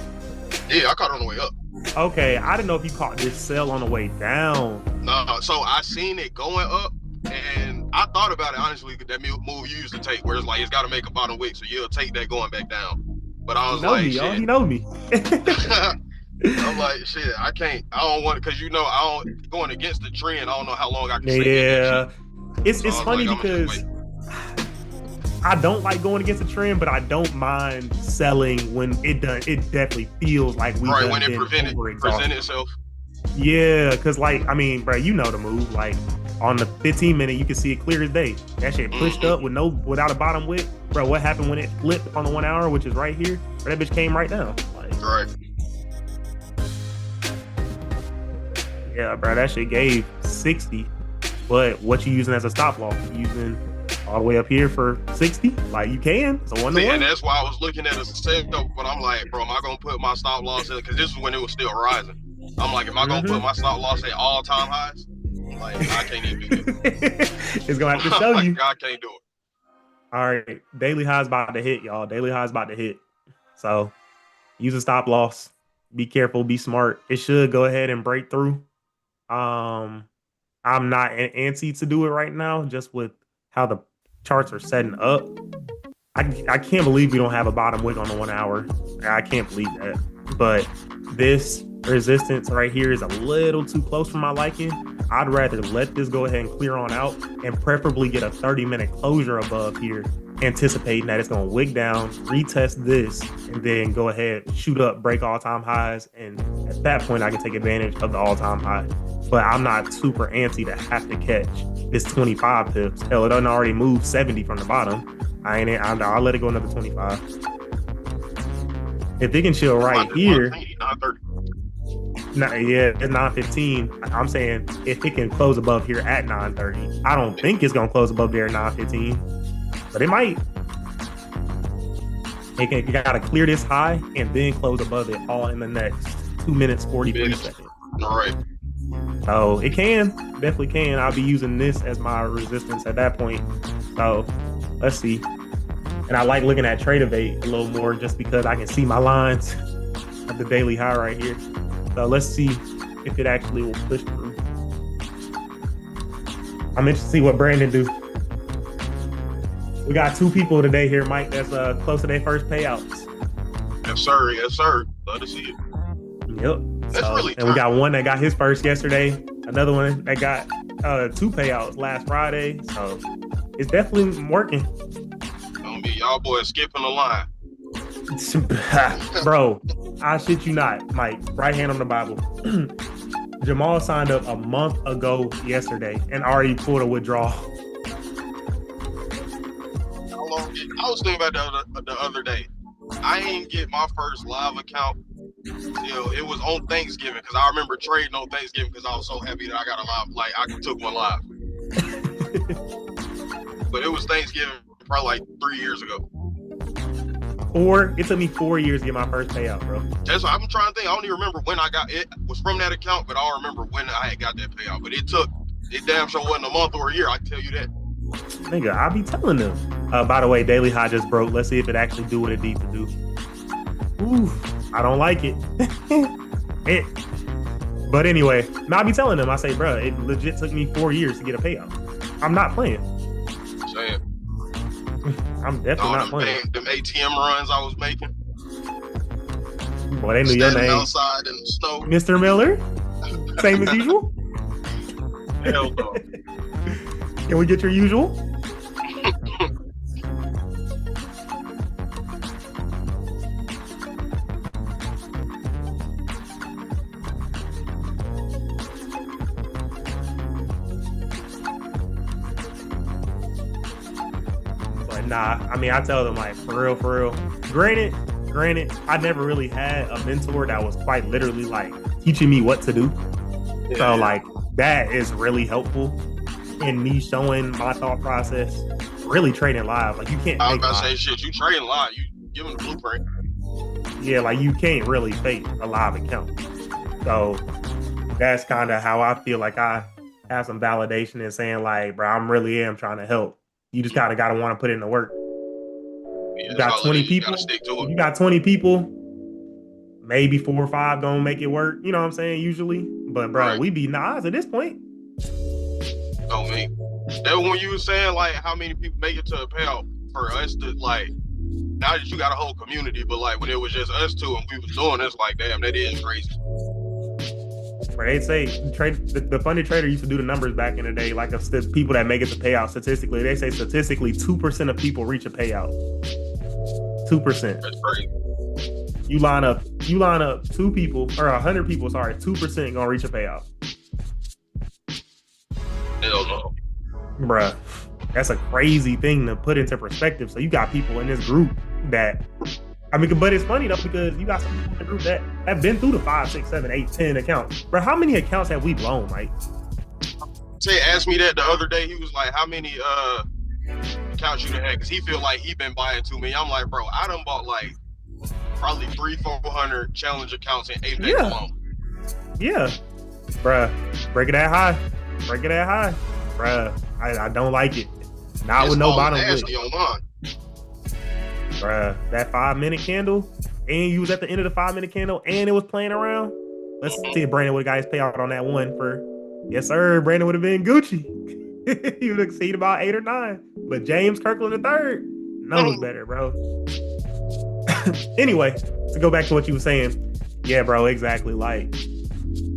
Yeah, I caught it on the way up. Okay, I didn't know if you caught this sell on the way down. No, so I seen it going up, and I thought about it honestly. That move you used to take, where it's like it's got to make a bottom wick, so you'll take that going back down. But I was like, shit. He know me. I'm like, shit, I don't want it, because I don't going against the trend. I don't know how long I can stay in that shit. It's funny because I don't like going against the trend, but I don't mind selling when it definitely feels like we right when it present itself. Yeah, because like I mean, bro, you know the move. Like on the 15 minute, you can see it clear as day. That shit pushed up without a bottom wick, bro. What happened when it flipped on the 1 hour, which is right here? Bro, that bitch came right down. Like, right. Yeah, bro, that shit gave 60. But what you using as a stop loss? You using all the way up here for 60? Like you can. It's a 1-to-1. And that's why I was looking at a setup, but I'm like, bro, am I gonna put my stop loss in? Because this is when it was still rising. I'm like, am I gonna put my stop loss at all time highs? Like, I can't even do it. It's gonna have to show you. I can't do it. All right, daily highs about to hit, y'all. Daily highs about to hit. So use a stop loss. Be careful. Be smart. It should go ahead and break through. I'm not antsy to do it right now, just with how the charts are setting up. I can't believe we don't have a bottom wick on the 1 hour. I can't believe that. But this resistance right here is a little too close for my liking. I'd rather let this go ahead and clear on out and preferably get a 30-minute closure above here, anticipating that it's going to wick down, retest this, and then go ahead, shoot up, break all-time highs. And at that point, I can take advantage of the all-time high. But I'm not super antsy to have to catch this 25 pips. Hell, it done already moved 70 from the bottom. I'll let it go another 25. If it can chill right here, it's 9:15. I'm saying if it can close above here at 9:30, I don't think it's gonna close above there at 9:15, but it might. You gotta clear this high and then close above it all in the next 2 minutes 43 seconds. All right. So it definitely can. I'll be using this as my resistance at that point. So let's see. And I like looking at Tradeovate a little more just because I can see my lines at the daily high right here. So let's see if it actually will push through. I'm interested to see what Brandon do. We got 2 people today here, Mike, that's close to their first payouts. Yes, sir. Yes, sir. Love to see it. Yep. That's really and we got one that got his first yesterday. Another one that got 2 payouts last Friday. So it's definitely working. Don't be y'all boys skipping the line. Bro, I shit you not, Mike. Right hand on the Bible. Jamal signed up a month ago yesterday and already pulled a withdrawal. I was thinking about the other day. I ain't get my first live account till it was on Thanksgiving, because I remember trading on Thanksgiving because I was so happy that I got a live. Like I took one live. But it was Thanksgiving probably like 3 years ago. It took me 4 years to get my first payout, bro. That's what I'm trying to think. I don't even remember when I got it. Was from that account, but I don't remember when I had got that payout. But it damn sure wasn't a month or a year, I can tell you that. Nigga, I be telling them. By the way, daily high just broke. Let's see if it actually do what it needs to do. Ooh, I don't like it. But anyway, I be telling them. I say, bro, it legit took me 4 years to get a payout. I'm not playing. Saying. I'm definitely not playing. Them ATM runs I was making. Boy, they knew your name. Outside in the snow. Mr. Miller? Same as usual? Hell no. Can we get your usual? Nah, I mean, I tell them like for real. Granted, I never really had a mentor that was quite literally like teaching me what to do. Yeah. So like that is really helpful in me showing my thought process. Really trading live, like you can't. I was about to say shit. You trading live, you give them the blueprint. Yeah, like you can't really fake a live account. So that's kind of how I feel like I have some validation in saying like, bro, I'm really trying to help. You just kind of got to want to put in the work. Yeah, you got 20 people. You got 20 people. Maybe 4 or 5 gonna make it work. You know what I'm saying? Usually, but bro, we be Nas at this point. Oh me. That when you were saying like how many people make it to a payout for us to like. Now that you got a whole community, but like when it was just us two and we was doing this, like damn, that is crazy. Right, they say the funded trader used to do the numbers back in the day, like of people that make it to payout statistically. They say statistically 2% of people reach a payout. 2%. That's crazy. You line up 2 people or 100 people. Sorry, 2% gonna reach a payout. Hell no, bruh. That's a crazy thing to put into perspective. So you got people in this group that, I mean, but it's funny though, because you got some people in the group that have been through the 5, 6, 7, 8, 10 accounts. Bro, how many accounts have we blown, Mike? Tay asked me that the other day. He was like, how many accounts you done had? Because he feel like he been buying too many. I'm like, bro, I done bought like probably 300-400 challenge accounts in 8 days alone. Yeah. Bruh, break it that high. Bruh, I don't like it. Not it's with no bottom lid. Bruh, that 5-minute candle, and you was at the end of the 5-minute candle, and it was playing around. Let's see if Brandon would have got his payout on that one for, yes sir, Brandon would have been Gucci. He would have exceeded about 8 or 9. But James Kirkland III knows better, bro. Anyway, to go back to what you were saying, yeah, bro, exactly. Like,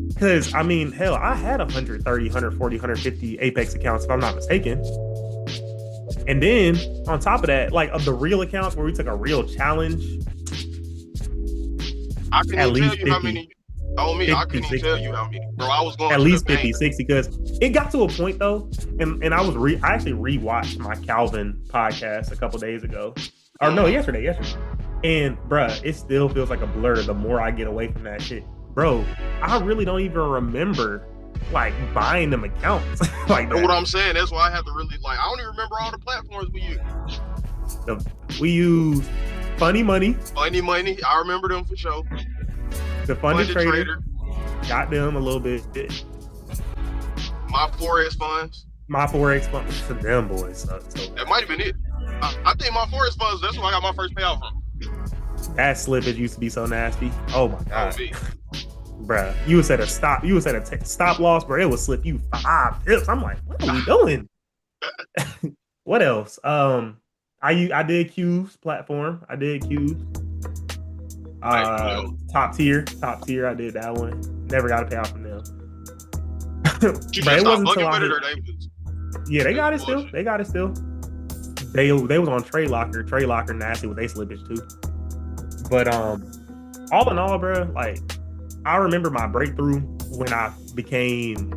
because, I mean, hell, I had 130, 140, 150 Apex accounts, if I'm not mistaken. And then, on top of that, like, of the real accounts where we took a real challenge, I couldn't even tell you how many. Oh, me, 50, I couldn't even tell you how many. Bro, I was going at least 50, 60, because it got to a point, though, and I actually rewatched my Calvin podcast a couple days ago. Or no, yesterday. And, bruh, it still feels like a blur the more I get away from that shit. Bro, I really don't even remember like buying them accounts. Like that's what I'm saying. That's why I have to really like. I don't even remember all the platforms we use. We use Funny Money. I remember them for sure. The Funded Trader. Got them a little bit. My Forex funds. For them boys. So that might have been it. I think my Forex funds. That's where I got my first payout from. That slippage used to be so nasty. Oh my god. Bruh, you was at a stop. You was at a stop loss, bro. It would slip you 5 pips. I'm like, what are we doing? What else? I did Q's platform. I did Q's. Top tier. I did that one. Never got a payout from them. But it wasn't until yeah, they got it still. They was on Trade Locker. Trade Locker nasty with they slippage too. But all in all, bro, like I remember my breakthrough when I became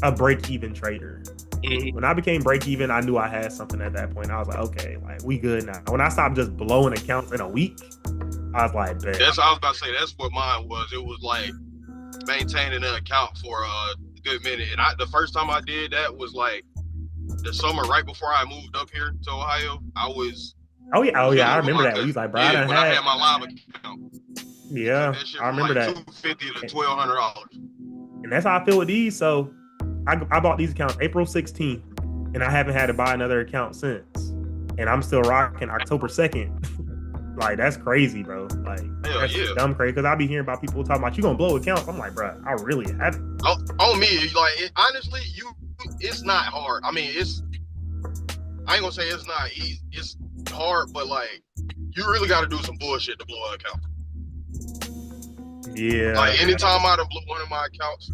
a break-even trader. Mm-hmm. When I became break-even, I knew I had something at that point. I was like, okay, like we good now. When I stopped just blowing accounts in a week, I was like, bet. That's what I was about to say. That's what mine was. It was like maintaining an account for a good minute. And the first time I did that was like the summer right before I moved up here to Ohio. I was. Oh yeah, I remember that. He was like, bro, I had my live account. Yeah, I remember that. $250 to $1,200. And that's how I feel with these. So I bought these accounts April 16th, and I haven't had to buy another account since. And I'm still rocking October 2nd. Like, that's crazy, bro. Like, that's dumb crazy. Because I be hearing about people talking about you gonna blow accounts. I'm like, bro, I really haven't. On me, like, honestly, it's not hard. I mean, I ain't gonna say it's not easy. It's hard, but like, you really got to do some bullshit to blow an account. Yeah. Like anytime I done blew one of my accounts,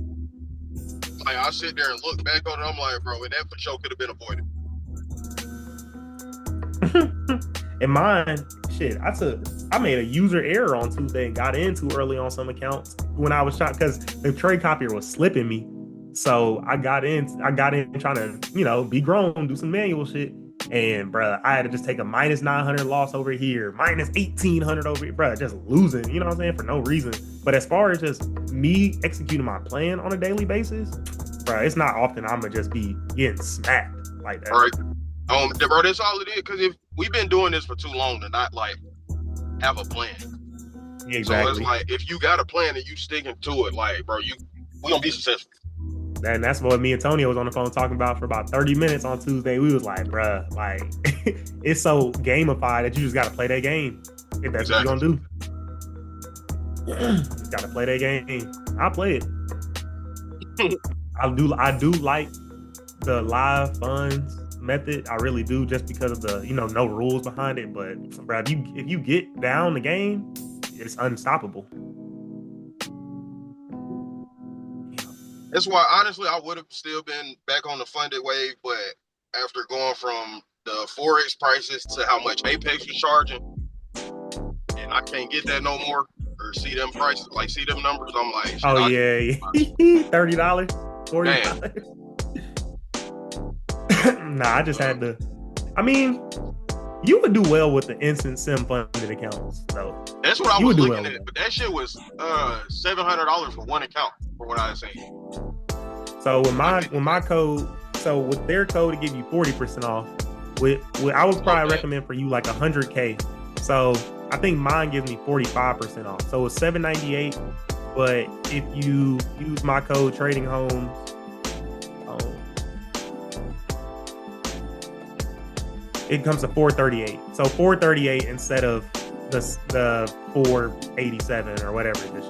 like I sit there and look back on it, I'm like, bro, and that for sure could have been avoided. And mine, shit, I made a user error on Tuesday and got in too early on some accounts when I was shot because the trade copier was slipping me. So I got in trying to, be grown, do some manual shit. And bro, I had to just take a minus 900 loss over here, minus 1800 over here, bro, just losing, you know what I'm saying, for no reason. But as far as just me executing my plan on a daily basis, bro, it's not often I'm gonna just be getting smacked like that. All right. Bro, that's all it is. Because if we've been doing this for too long to not like have a plan. Exactly. So it's like if you got a plan and you sticking to it, like, bro, we gonna be successful. And that's what me and Tony was on the phone talking about for about 30 minutes on Tuesday. We was like, bruh, like it's so gamified that you just gotta play that game. If that's what you're gonna do. You just gotta play that game. I'll play it. I do like the live funds method. I really do, just because of the, no rules behind it. But bro, if you get down the game, it's unstoppable. That's why, honestly, I would have still been back on the funded wave, but after going from the Forex prices to how much Apex was charging, and I can't get that no more, or see them prices, like see them numbers, I'm like, oh yeah, $30, $40. Nah, I just had to. I mean, you would do well with the instant sim funded accounts, though. That's what I was looking at, but that shit was $700 for one account, for what I was saying. So with my code, so with their code to give you 40% off, I would probably recommend for you like 100K. So I think mine gives me 45% off. So it's $798, but if you use my code Trading Homes, it comes to $438. So $438 instead of the $487 or whatever it is.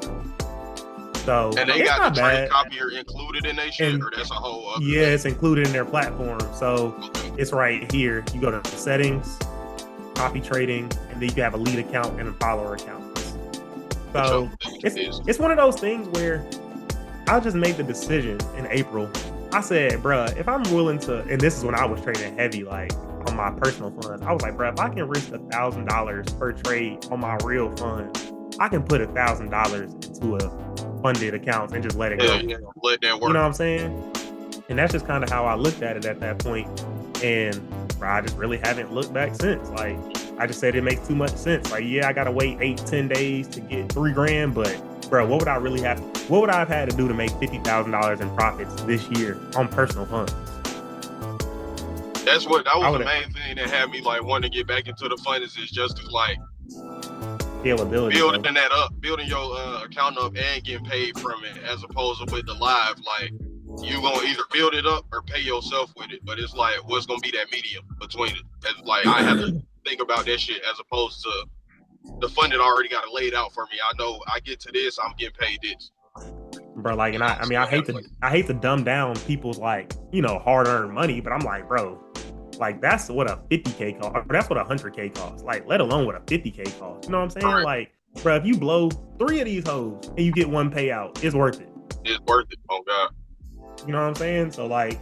So and they got the trade copier included in their shit, or that's a whole other thing? It's included in their platform. So it's right here. You go to settings, copy trading, and then you have a lead account and a follower account. So it's one of those things where I just made the decision in April. I said, bruh, if I'm willing to, and this is when I was trading heavy, like on my personal funds, I was like, bruh, if I can risk $1,000 per trade on my real fund, I can put $1,000 into a funded account and just let it go. Yeah, let that work. You know what I'm saying? And that's just kind of how I looked at it at that point. And bro, I just really haven't looked back since. Like, I just said it makes too much sense. Like, yeah, I gotta wait 8-10 days to get $3,000, but bro, what would I have had to do to make $50,000 in profits this year on personal funds? That was the main thing that had me like wanting to get back into the funds, is just to like scalability, building your account up and getting paid from it, as opposed to with the live, like you gonna either build it up or pay yourself with it. But it's like, what's gonna be that medium between it? It's like I have to think about that shit, as opposed to the funded already got it laid out for me. I know I get to this, I'm getting paid this. Bro, like, and I hate to dumb down people's like, hard-earned money, but I'm like, bro, like that's what a 50K cost, or that's what a 100K costs. Like, let alone what a 50K costs. You know what I'm saying? Right. Like, bro, if you blow 3 of these hoes and you get 1 payout, it's worth it. It's worth it. Oh God. You know what I'm saying? So like,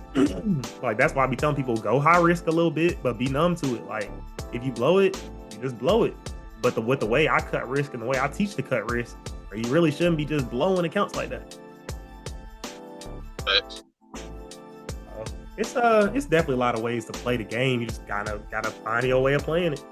like that's why I be telling people, go high risk a little bit, but be numb to it. Like, if you blow it, you just blow it. But with the way I cut risk and the way I teach to cut risk, you really shouldn't be just blowing accounts like that. Thanks. It's definitely a lot of ways to play the game. You just gotta find your way of playing it.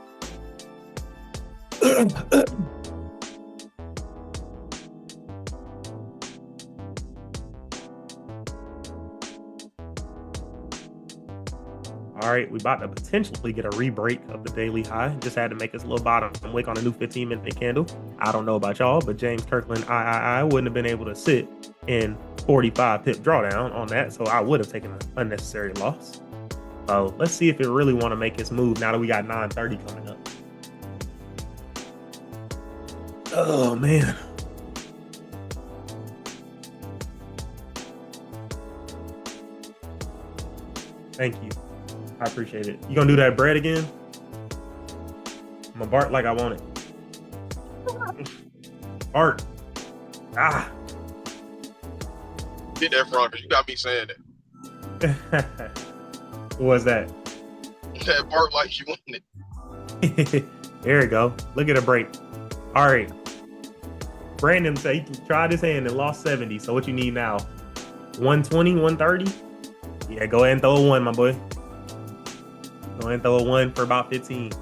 All right, we about to potentially get a re-break of the daily high. Just had to make us a little bottom wick on a new 15-minute candle. I don't know about y'all, but James Kirkland, I wouldn't have been able to sit in 45 pip drawdown on that, so I would have taken an unnecessary loss. So let's see if it really want to make its move now that we got 930 coming up. Oh man. Thank you. I appreciate it. You gonna do that bread again? I'm gonna bark like I want it. Bark. Ah. Get that front, because you got me saying that. What was that? That bark like you want it. There you go. Look at a break. All right. Brandon said he tried his hand and lost 70. So what you need now? 120, 130? Yeah, go ahead and throw a 1, my boy. Go ahead and throw a 1 for about 15.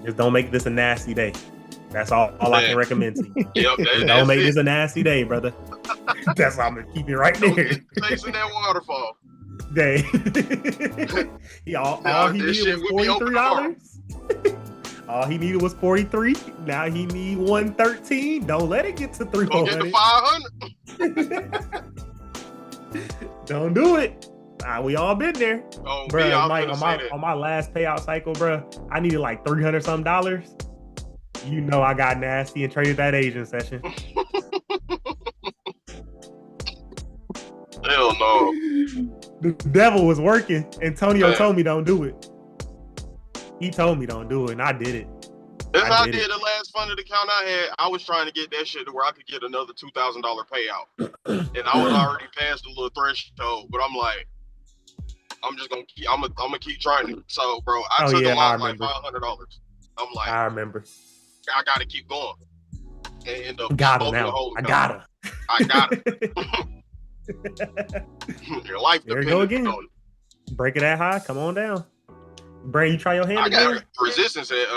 Just don't make this a nasty day. That's all I can recommend to you. Yep, don't make this a nasty day, brother. That's why I'm gonna keep it right there. Chasing that waterfall. Day. all he needed was $43. All he needed was 43. Now he need 113. Don't let it get to 300. Go get the 500. Don't do it. We all been there. Oh, bro, Mike, on my last payout cycle, bro, I needed like $300 some. You know I got nasty and traded that Asian session. Hell no. The devil was working. Antonio told me don't do it. He told me don't do it, and I did it. That's how I did the last funded account I had. I was trying to get that shit to where I could get another $2,000 payout. And I was already past the little threshold, but I'm like, I'm gonna keep trying it. So, bro, I took a lot like $500. I'm like, I remember. I gotta keep going. And end up got it now. I got it. Your life there you go again. Break it that high. Come on down. Brandon, you try your hand I again? got resistance at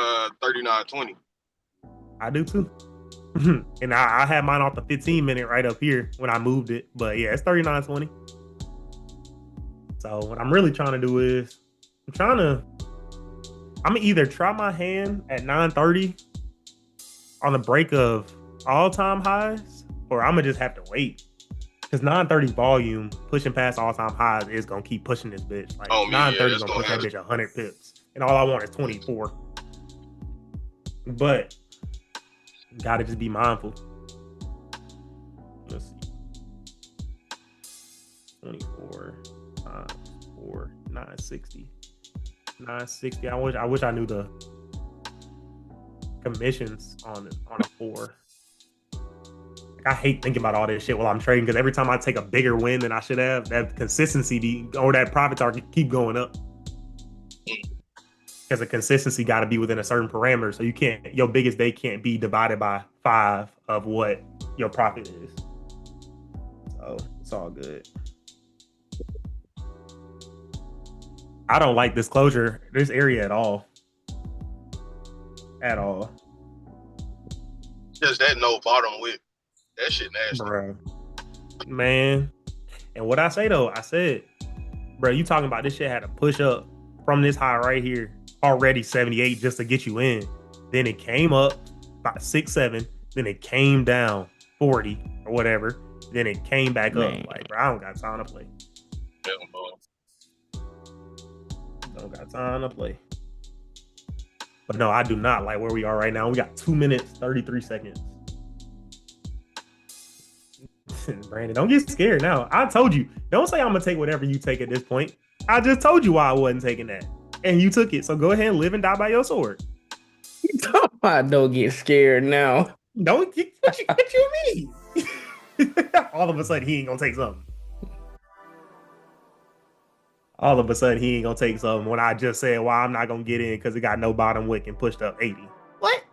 39.20. I do too. And I had mine off the 15-minute right up here when I moved it. But yeah, it's 39.20. So what I'm really trying to do is I'm gonna either try my hand at 9:30 on the break of all-time highs, or I'm gonna just have to wait. Because 9:30 volume pushing past all-time highs is gonna keep pushing this bitch. Like 9:30 gonna push that bitch 100 pips, and all I want is 24. But gotta just be mindful. Let's see, 24 times 4, 960. 960. I wish I knew the commissions on a 4. I hate thinking about all this shit while I'm trading, because every time I take a bigger win than I should have, that consistency or that profit target keep going up. Because the consistency got to be within a certain parameter, so your biggest day can't be divided by 5 of what your profit is. So it's all good. I don't like this area at all. At all. Just that no bottom width. That shit nasty. Bro. Man. And what I say though, I said, bro, you talking about this shit had to push up from this high right here, already 78 just to get you in. Then it came up about 6, 7. Then it came down 40 or whatever. Then it came back up. Like, bro, I don't got time to play. Don't got time to play. But no, I do not like where we are right now. We got 2 minutes, 33 seconds. Brandon, don't get scared now. I told you, don't say I'm gonna take whatever you take at this point. I just told you why I wasn't taking that, and you took it. So go ahead and live and die by your sword. Don't get scared now. Don't get what you mean? All of a sudden he ain't gonna take something. All of a sudden he ain't gonna take something when I just said, well, I'm not gonna get in because it got no bottom wick and pushed up 80. What?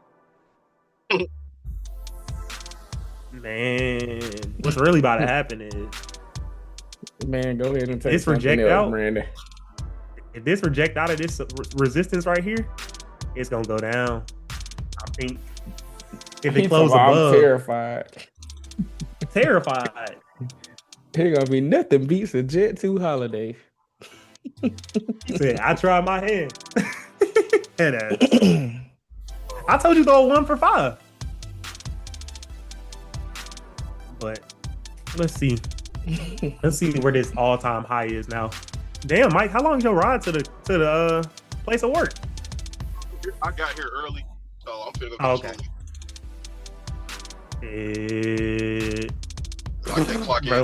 Man, what's really about to happen is, man, go ahead and take this reject out. Brandon. If this reject out of this resistance right here, it's gonna go down. I think if it closes above, I'm terrified. Terrified. There's gonna be nothing beats a Jet 2 holiday. He said, I tried my hand. I told you throw a 1 for 5. But let's see. Let's see where this all-time high is now. Damn, Mike, how long is your ride to the place of work? I got here early, so I'm feeling okay. Bro,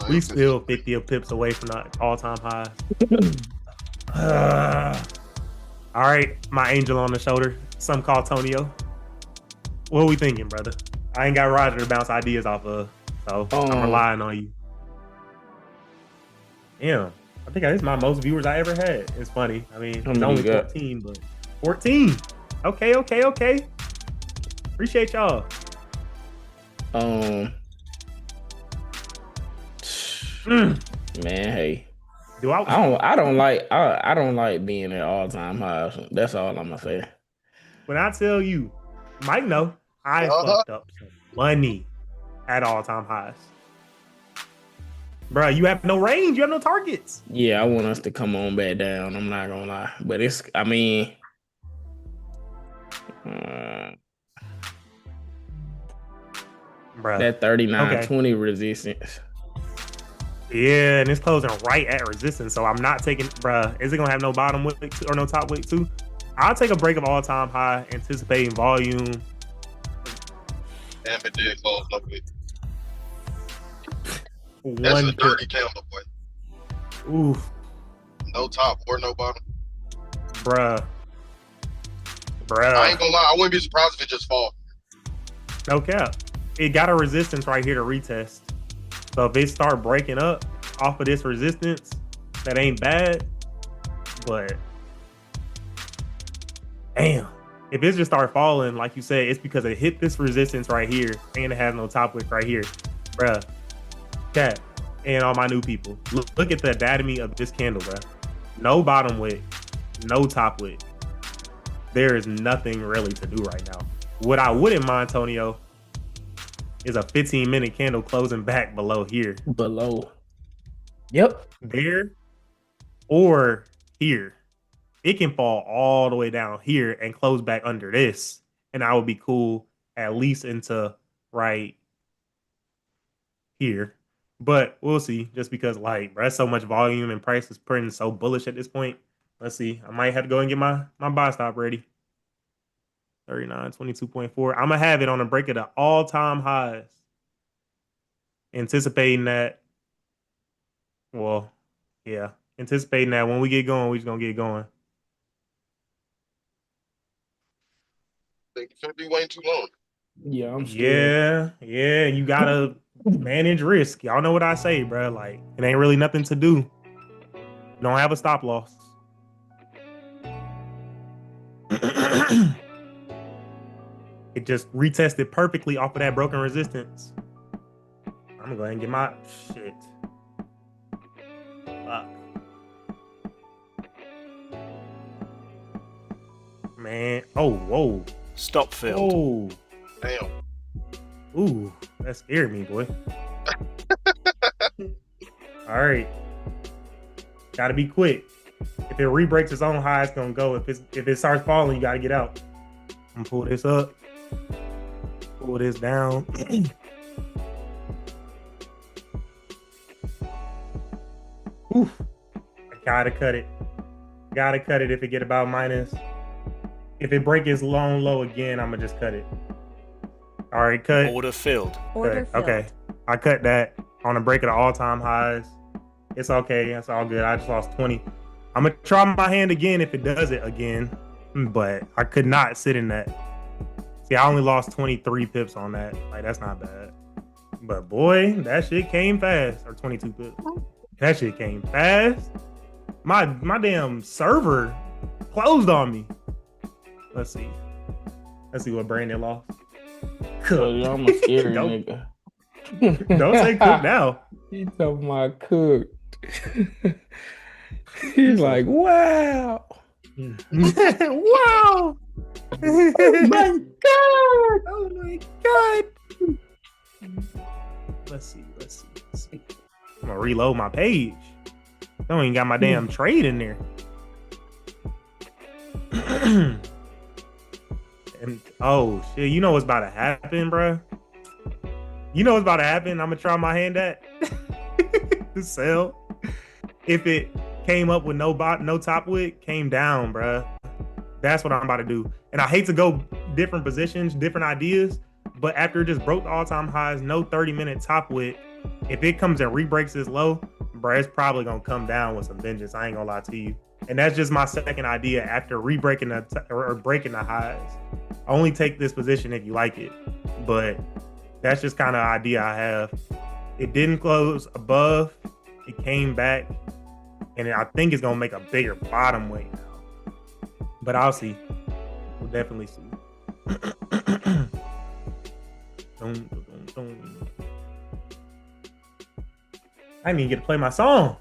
we still 50 pips away from that all-time high. All right, my angel on the shoulder. Some call Tonio. What are we thinking, brother? I ain't got Roger to bounce ideas off of, so I'm relying on you. Damn, I think this is my most viewers I ever had. It's funny. I mean, it's only 14, but 14. Okay. Appreciate y'all. Man, hey. I don't like being at all-time highs. That's all I'm gonna say. When I tell you, Mike, no, I fucked up some money at all-time highs. Bro, you have no range. You have no targets. Yeah, I want us to come on back down. I'm not gonna lie, but I mean, bro, that 39.20 resistance. Yeah, and it's closing right at resistance. So I'm not taking, bro. Is it gonna have no bottom wick or no top wick too? I'll take a break of all-time high, anticipating volume. Damn, it did close no wick. That's a dirty candle, boy. Oof. No top or no bottom. Bruh. I ain't gonna lie, I wouldn't be surprised if it just fall. No cap. It got a resistance right here to retest. So if it start breaking up off of this resistance, that ain't bad. But damn. If it just start falling, like you said, it's because it hit this resistance right here and it has no top wick right here. Bruh. Cat and all my new people, look at the anatomy of this candle, bro. No bottom wick, no top wick. There is nothing really to do right now. What I wouldn't mind, Tonio, is a 15-minute candle closing back below here. Below. Yep. There or here. It can fall all the way down here and close back under this. And I would be cool at least into right here. But we'll see, just because like, bro, that's so much volume and price is printing so bullish at this point. Let's see. I might have to go and get my buy stop ready. 39.22.4. I'm gonna have it on a break of the all-time highs. Anticipating that. Well, yeah. Anticipating that when we get going, we just gonna get going. I think it's gonna be waiting too long. Yeah, I'm scared. Yeah. You gotta manage risk. Y'all know what I say, bro. Like, it ain't really nothing to do. You don't have a stop loss. It just retested perfectly off of that broken resistance. I'm gonna go ahead and get my shit. Fuck. Man. Oh, whoa. Stop filled. Oh. Damn. Ooh, that scared me, boy. All right. Gotta be quick. If it re-breaks its own high, it's gonna go. If it starts falling, you gotta get out. I'm gonna pull this up. Pull this down. Oof. I gotta cut it. Gotta cut it if it get about minus. If it break its long low again, I'm gonna just cut it. All right, cut. Order filled. Order filled. Okay, I cut that on a break of the all-time highs. It's okay. It's all good. I just lost 20. I'm gonna try my hand again if it does it again, but I could not sit in that. See, I only lost 23 pips on that. Like, that's not bad. But boy, that shit came fast. Or 22 pips. That shit came fast. My damn server closed on me. Let's see what Brandon lost. Cooked. I'm a scary nigga. Don't say cook now. He talking about cooked. He's like, wow. Wow. Oh my God. Oh my God. Let's see. I'm gonna reload my page. I don't even got my damn trade in there. And oh shit, you know what's about to happen, bro? You know what's about to happen? I'm gonna try my hand at to sell. If it came up with no top wick, came down, bro. That's what I'm about to do. And I hate to go different positions, different ideas, but after it just broke the all-time highs, no 30-minute top wick, if it comes and re-breaks this low, bro, it's probably gonna come down with some vengeance. I ain't gonna lie to you. And that's just my second idea after re-breaking or breaking the highs. Only take this position if you like it, but that's just kind of idea I have. It didn't close above. It came back, and I think it's gonna make a bigger bottom weight now. But I'll see. We'll definitely see. I didn't even get to play my song.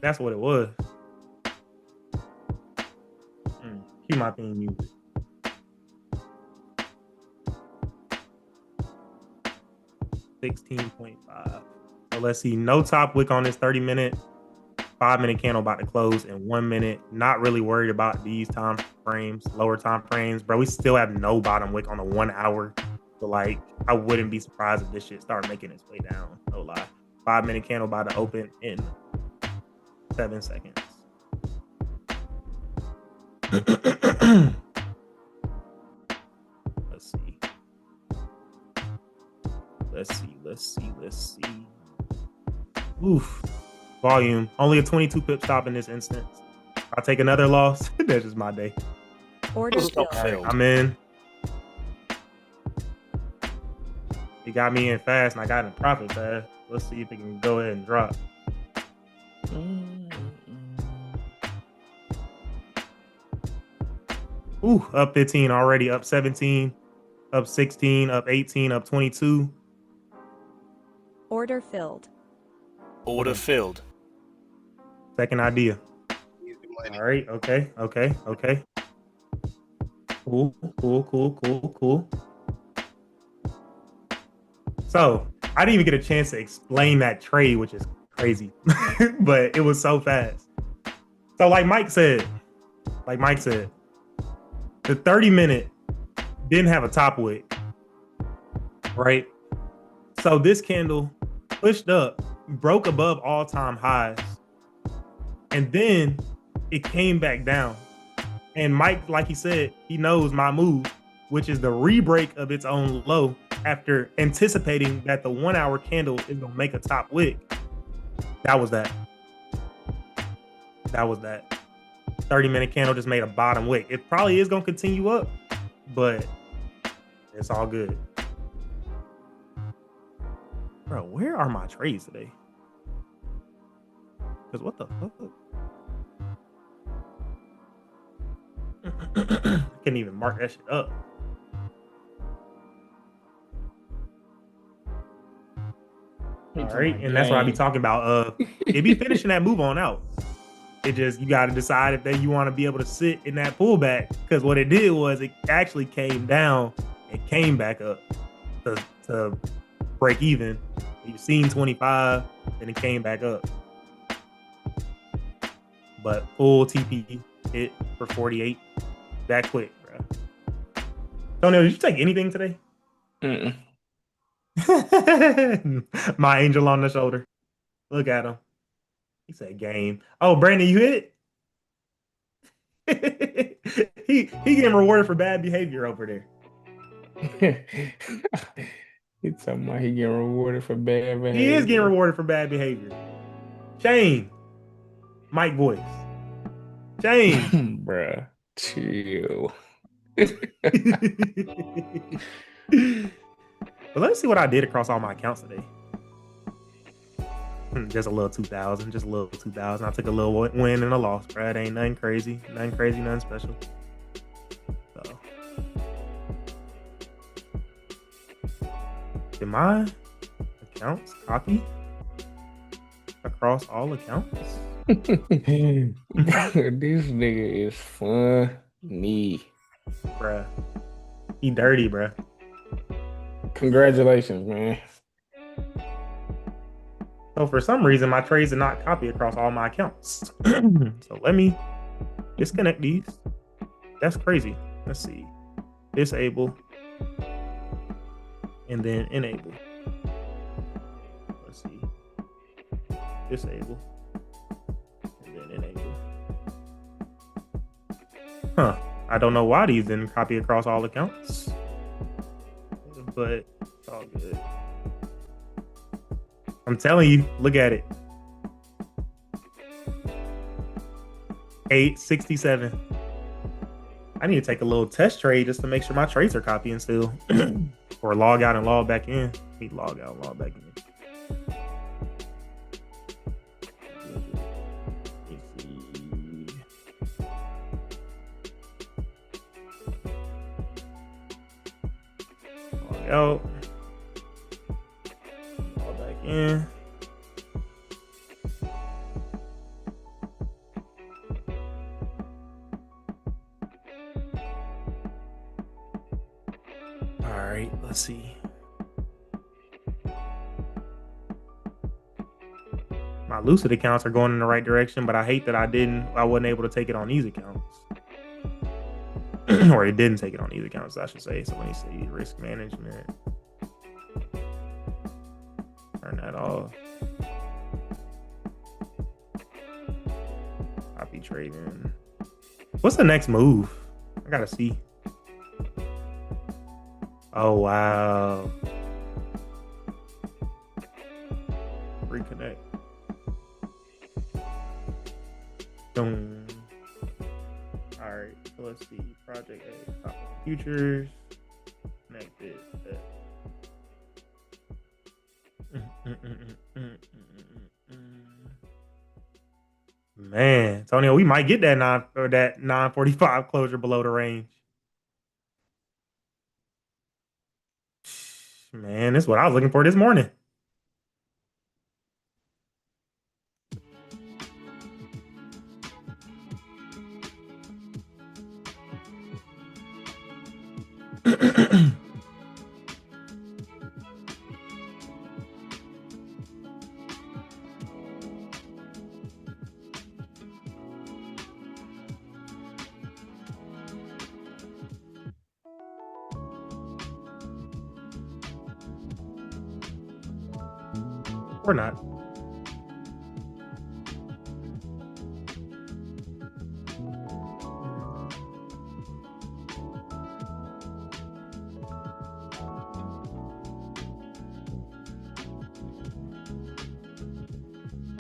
That's what it was. Cue my theme music. $16.5. So let's see. No top wick on this 30-minute. 5-minute candle about to close in 1 minute. Not really worried about these time frames, lower time frames, bro. We still have no bottom wick on the 1 hour. So like, I wouldn't be surprised if this shit started making its way down. No lie. 5-minute candle about to open in 7 seconds. Let's see. Oof. Volume. Only a 22 pip stop in this instance. I'll take another loss. That's just my day. Order failed. I'm in. He got me in fast, and I got in profit fast. Let's see if it can go ahead and drop. Ooh, up 15 already, up 17, up 16, up 18, up 22. Order filled. Order filled. Second idea. All right, okay. Cool. So, I didn't even get a chance to explain that trade, which is crazy, but it was so fast. So like Mike said, the 30-minute didn't have a top wick, right? So this candle pushed up, broke above all-time highs, and then it came back down. And Mike, like he said, he knows my move, which is the re-break of its own low after anticipating that the 1 hour candle is gonna make a top wick. That was that. 30-minute candle just made a bottom wick. It probably is gonna continue up, but it's all good. Bro, where are my trades today? Because what the fuck? I can't even mark that shit up. All right, and that's what I be talking about. It be finishing that move on out. It just, you got to decide if you want to be able to sit in that pullback, because what it did was it actually came down and came back up to break even. You've seen 25, and it came back up. But full TP hit for 48 that quick, bro. Tonio, did you take anything today? My angel on the shoulder. Look at him. He said game. Oh, Brandon, you hit it? he getting rewarded for bad behavior over there. He's talking about he getting rewarded for bad behavior. He is getting rewarded for bad behavior. Shane. Mike voice. Shane. Bruh, chill. But let's see what I did across all my accounts today. Just a little 2,000. Just a little 2,000. I took a little win and a loss, bro. It ain't nothing crazy. Nothing special. So. Did my accounts copy across all accounts? This nigga is funny. Bruh. He dirty, bruh. Congratulations, man. So for some reason, my trades did not copy across all my accounts. So let me disconnect these. That's crazy. Let's see. Disable. And then enable. Let's see. Disable. And then enable. Huh. I don't know why these didn't copy across all accounts. But it's all good. I'm telling you, look at it. 867. I need to take a little test trade just to make sure my trades are copying still. Or log out and log back in. Log out and log back in. Log out. Log back in. right, let's see. My Lucid accounts are going in the right direction, but I hate that I wasn't able to take it on these accounts. Or it didn't take it on these accounts, I should say. So let me see, risk management. Turn that off. Copy trading. What's the next move? I gotta see. Oh, wow. Reconnect. Boom. All right, so let's see. Project A, top of futures. Connected. Man, Antonio, we might get that 945 closure below the range. Man, this is what I was looking for this morning. Or not.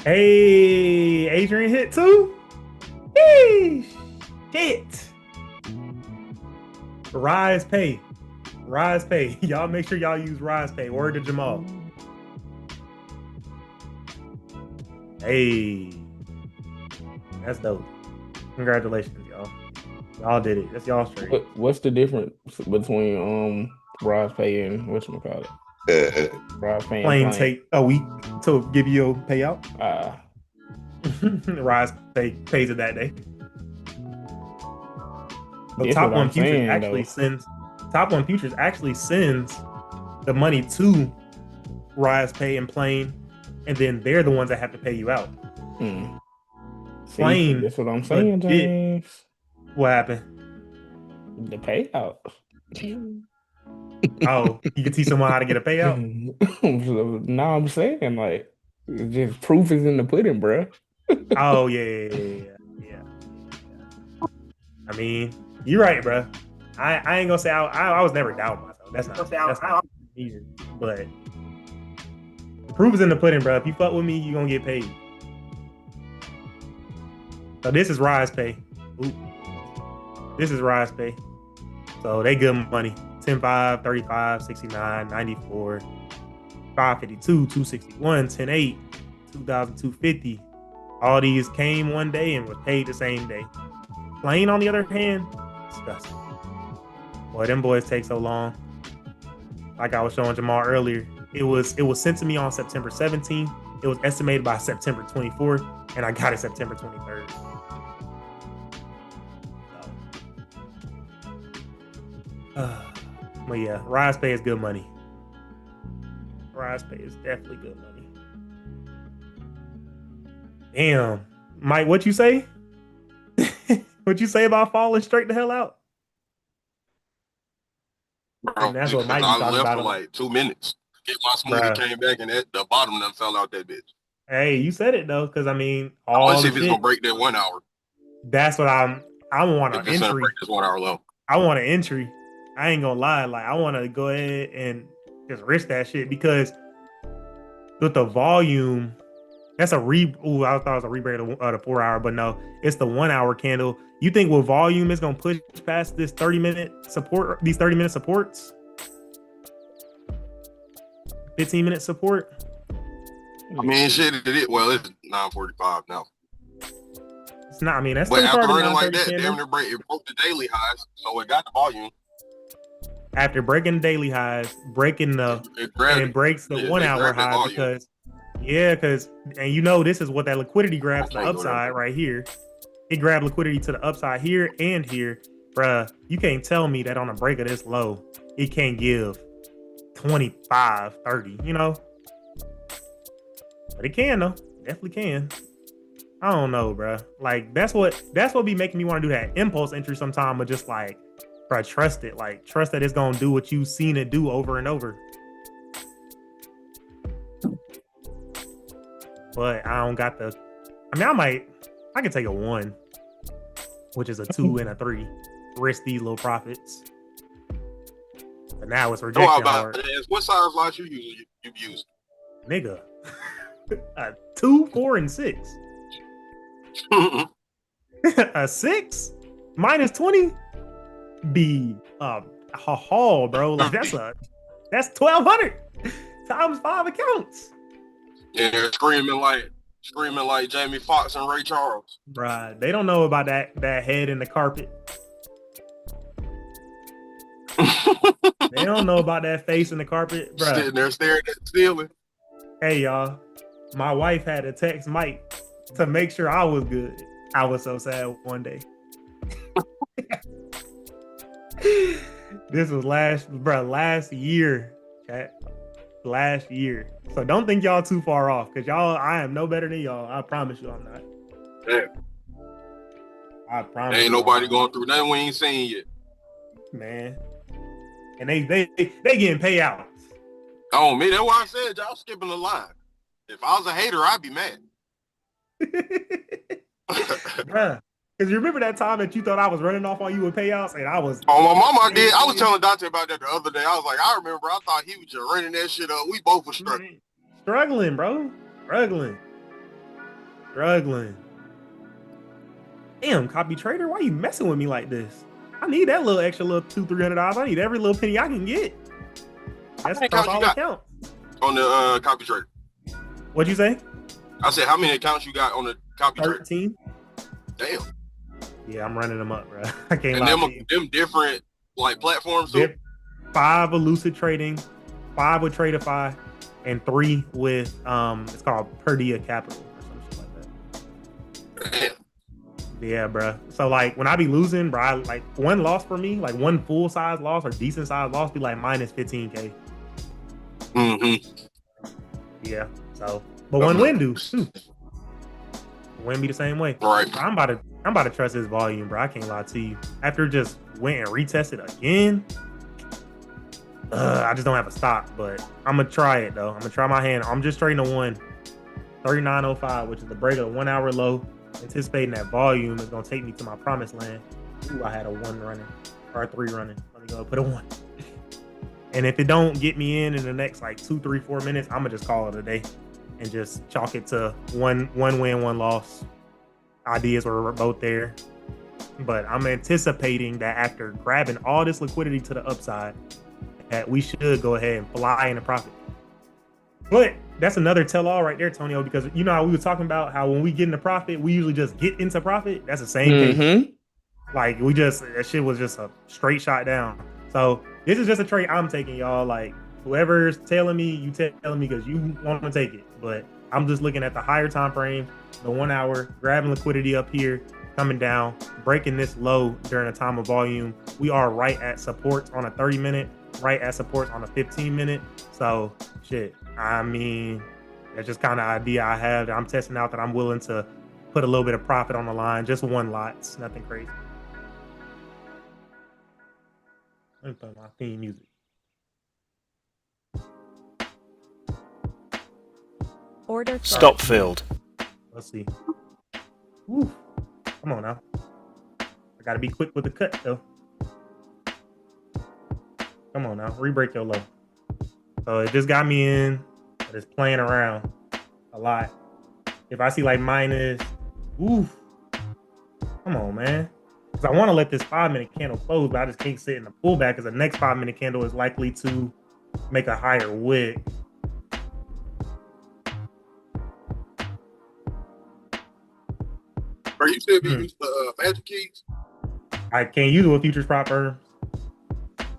Hey, Adrian hit too? Sheesh. Shit. Rise Pay. Rise Pay. Y'all make sure y'all use Rise Pay. Word to Jamal. Hey, that's dope. Congratulations, y'all. Y'all did it. That's y'all straight. What's the difference between Rise Pay and whatchamacallit? Rise Pay Plain take a week to give you a payout. Rise Pay pays it that day. So Top One Futures actually sends the money to Rise Pay and Plain, and then they're the ones that have to pay you out. Plain. That's what I'm saying, James. What happened? The payout. Oh, you can teach someone how to get a payout? No, I'm saying, like, just proof is in the pudding, bro. Oh, yeah. I mean, you're right, bro. I ain't gonna say I was never doubting myself. That's not easy. But the proof is in the pudding, bro. If you fuck with me, you gonna get paid. So this is Rise Pay. Ooh. This is Rise Pay. So they good money. 10.5, 35, 69, 94, 552, 261, 10.8, 2,250. All these came one day and was paid the same day. Plain, on the other hand, disgusting. Boy, them boys take so long. Like I was showing Jamal earlier, it was sent to me on September 17th. It was estimated by September 24th, and I got it September 23rd. But yeah, Rise Pay is good money. Rise Pay is definitely good money. Damn, Mike, what you say? What you say about falling straight the hell out? Bro, and that's what Mike I talking left about. for like 2 minutes. Get my smoothie, came back, and the bottom done fell out that bitch. Hey, you said it though, because I mean, let's see if it's gonna break that 1 hour. That's what I want an entry. Break this 1 hour low. I want an entry. I ain't gonna lie, like I want to go ahead and just risk that shit because with the volume, that's a I thought it was a rebreak of the 4 hour, but no, it's the 1 hour candle. You think with volume it's gonna push past this 30-minute support, these 30-minute supports, 15-minute support? I mean, shit, well, it's 9:45 now. It's not. I mean, that's but still after part running of like that, damn near it broke the daily highs, so it got the volume. After breaking the daily highs, breaking it breaks the 1 hour high because and you know this is what that liquidity grabs the upside right here. It grabbed liquidity to the upside here and here, bruh. You can't tell me that on a break of this low, it can't give 25, 30, you know? But it can though. Definitely can. I don't know, bro. Like that's what be making me want to do that impulse entry sometime, but just like, bro, trust it. Like trust that it's gonna do what you've seen it do over and over. But I don't got the. I mean, I can take a 1, which is a 2 and a 3. Risk these little profits. But now it's rejection hard. What size lots you use? Nigga, a 2, 4, and 6. A 6 minus 20 be a haul, bro. Like that's 1,200 times 5 accounts. Yeah, they're screaming like Jamie Foxx and Ray Charles. Bruh, they don't know about that head in the carpet. They don't know about that face in the carpet, bruh. Sitting there staring at the ceiling. Hey, y'all. My wife had to text Mike to make sure I was good. I was so sad one day. This was last year, chat. Last year. So don't think y'all too far off, because I am no better than y'all. I promise you I'm not. Yeah. I promise. Ain't nobody going through nothing we ain't seen yet. Man. And they getting payouts. Oh, me, that's why I said y'all skipping the line. If I was a hater, I'd be mad. Bruh. Because you remember that time that you thought I was running off on you with payouts, and I was. Oh, my mama did. I was telling Dante about that the other day. I was like, I remember. I thought he was just running that shit up. We both were struggling. Struggling, bro. Struggling. Damn, copy trader, why you messing with me like this? I need that little extra $200-$300. I need every little penny I can get. That's all accounts. On the copy trader. What'd you say? I said, how many accounts you got on the copy trader? 13. Damn. Yeah, I'm running them up, bro. I can't lie. And them different like platforms too? 5 with Lucid Trading, 5 with Tradify, and 3 with it's called Perdia Capital or some shit like that. Damn. Yeah, bro. So like when I be losing, bro, like one loss for me, like one full size loss or decent size loss be like minus 15K. Mm-hmm. Yeah. So, but one win do too. Win be the same way. Right. Bro, I'm about to trust this volume, bro. I can't lie to you. After just went and retested again, I just don't have a stop. But I'm gonna try it though. I'm gonna try my hand. I'm just trading a 1, 39.05, which is the break of 1 hour low. Anticipating that volume is gonna take me to my promised land. Ooh, I had a 1 running or a 3 running. Let me go put a 1. And if it don't get me in the next like 2, 3, 4 minutes, I'm gonna just call it a day and just chalk it to one win, 1 loss. Ideas were both there, but I'm anticipating that after grabbing all this liquidity to the upside, that we should go ahead and fly into profit. But that's another tell-all right there, Tonio, because you know how we were talking about how when we get into profit, we usually just get into profit. That's the same case. Like that shit was just a straight shot down. So this is just a trade I'm taking, y'all. Like whoever's telling me, you telling me because you want to take it. But I'm just looking at the higher time frame, the 1 hour, grabbing liquidity up here, coming down, breaking this low during a time of volume. We are right at support on a 30-minute, right at support on a 15-minute. So shit, I mean, that's just kind of idea I have that I'm testing out that I'm willing to put a little bit of profit on the line. Just 1 lot, it's nothing crazy. Let me play my theme music. Order stop filled. Let's see. Woo. Come on now. I gotta be quick with the cut though. Come on now, re-break your low. So it just got me in, but it's playing around a lot. If I see like minus, oof. Come on, man. Because I want to let this 5-minute candle close, but I just can't sit in the pullback because the next 5-minute candle is likely to make a higher wick. Are you still using the magic keys? I can't use it with futures prop firms.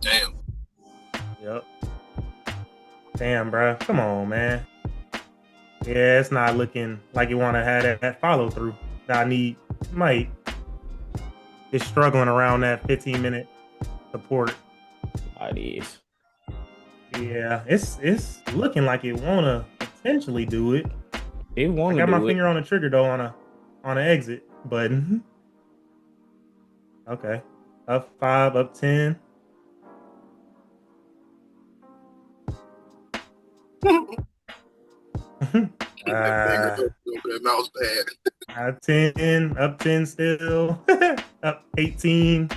Damn. Yep. Damn, bro. Come on, man. Yeah, it's not looking like you want to have that follow through that I need. Might. It's struggling around that 15-minute support. It is. Yeah, it's looking like it wanna potentially do it. It wanna. I got my finger on the trigger though on an exit button. Okay, up 5, up 10. Mouse pad. Up 10 still. Up 18.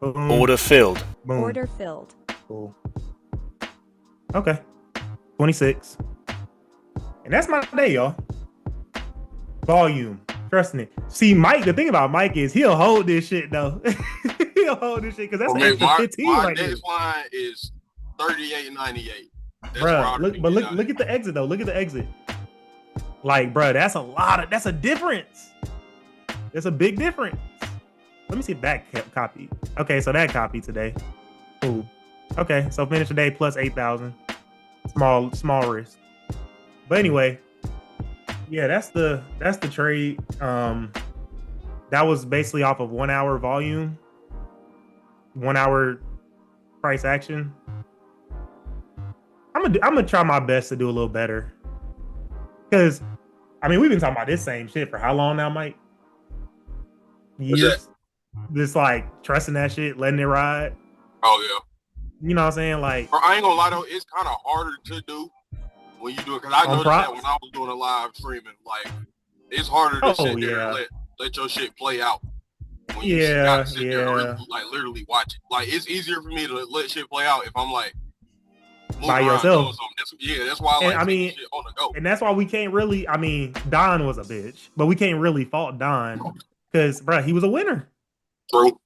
Boom. Order filled. Boom. Order filled. Cool. Okay. 26. And that's my day, y'all. Volume. Trusting it. See, Mike, the thing about Mike is he'll hold this shit though. He'll hold this shit because that's an extra 15 right there. My next line is 38.98. Bruh, look at the exit though. Look at the exit. Like, bruh, that's a difference. That's a big difference. Let me see if that copy. Okay, so that copy today. Cool. Okay, so finish the day plus 8,000. Small risk. But anyway, yeah, that's the trade. That was basically off of 1 hour volume, 1 hour price action. I'm gonna try my best to do a little better. Cause I mean we've been talking about this same shit for how long now, Mike? Years. Just like trusting that shit, letting it ride. Oh yeah. You know what I'm saying? Like, I ain't gonna lie though, it's kind of harder to do when you do it because I noticed that when I was doing a live streaming, like it's harder to sit there and let your shit play out. When you gotta sit there and literally watch it. Like it's easier for me to let shit play out if I'm like by yourself. That's why I like shit on the go. And that's why we can't really. I mean, Don was a bitch, but we can't really fault Don because, bro, he was a winner. True.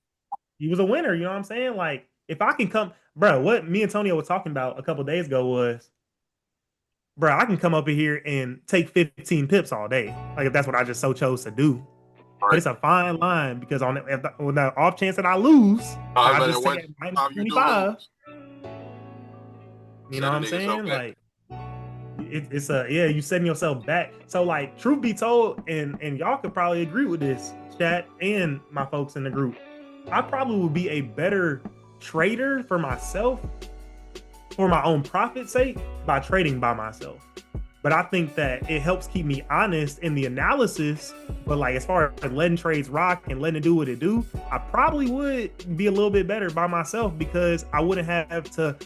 He was a winner. You know what I'm saying? Like, if I can come, bro, what me and Tonio were talking about a couple of days ago was, bro, I can come up in here and take 15 pips all day. Like, if that's what I just so chose to do. Right. But it's a fine line because on the off chance that I lose, I just say minus 25. You know what I'm saying? Like, it's you setting yourself back. So, like, truth be told, and y'all could probably agree with this, chat and my folks in the group, I probably would be a better trader for myself, for my own profit's sake, by trading by myself. But I think that it helps keep me honest in the analysis. But like, as far as letting trades rock and letting it do what it do, I probably would be a little bit better by myself because I wouldn't have to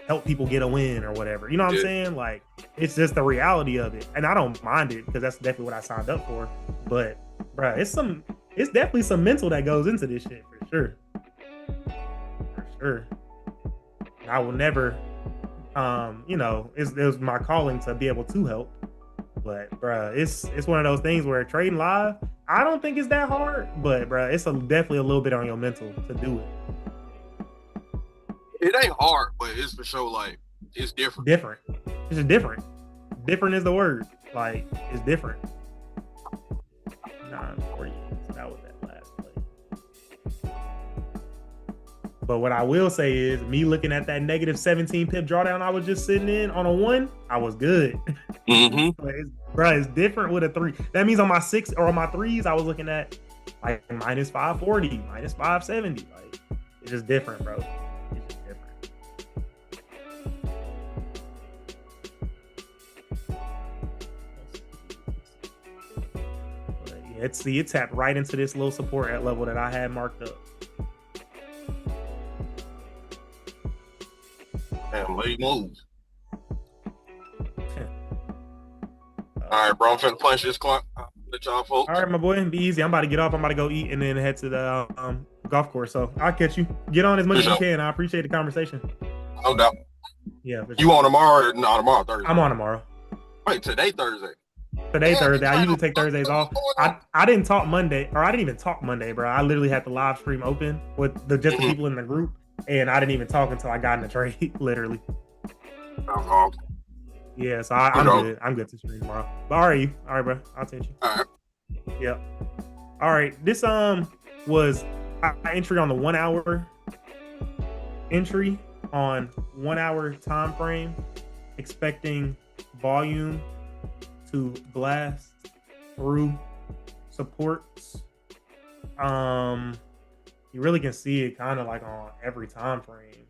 help people get a win or whatever. You know what I'm saying? Like, it's just the reality of it. And I don't mind it because that's definitely what I signed up for. But bro, it's definitely some mental that goes into this shit for sure. For sure. I will never, it was my calling to be able to help. But bro, it's one of those things where trading live, I don't think it's that hard. But bro, it's definitely a little bit on your mental to do it. It ain't hard, but it's for sure like it's different. Different. It's just different. Different is the word. Like, it's different. 940. So that was that last play. But what I will say is, me looking at that negative 17 pip drawdown I was just sitting in on a 1, I was good. Mm-hmm. It's different with a 3. That means on my 6 or on my 3s, I was looking at like minus 540, minus 570. Like, it's just different, bro. It's just different. But yeah, it tapped right into this little support at level that I had marked up. Damn, late moves. All right, bro. I'm finna punch this clock. Let y'all folks. All right, my boy. Be easy. I'm about to get off. I'm about to go eat and then head to the golf course. So I'll catch you. Get on as much as you can. I appreciate the conversation. No doubt. Yeah. You on tomorrow? No, tomorrow Thursday. I'm on tomorrow. Wait, today Thursday. Today Thursday. I usually take Thursdays off. I didn't talk Monday, or I didn't even talk Monday, bro. I literally had the live stream open with the people in the group, and I didn't even talk until I got in the trade, literally. Yeah, so I'm good. I'm good to stream tomorrow. But all right, bro. I'll take you. All right. Yep. All right. This was an entry on the 1 hour entry on 1 hour time frame, expecting volume to blast through supports. you really can see it kind of like on every time frame.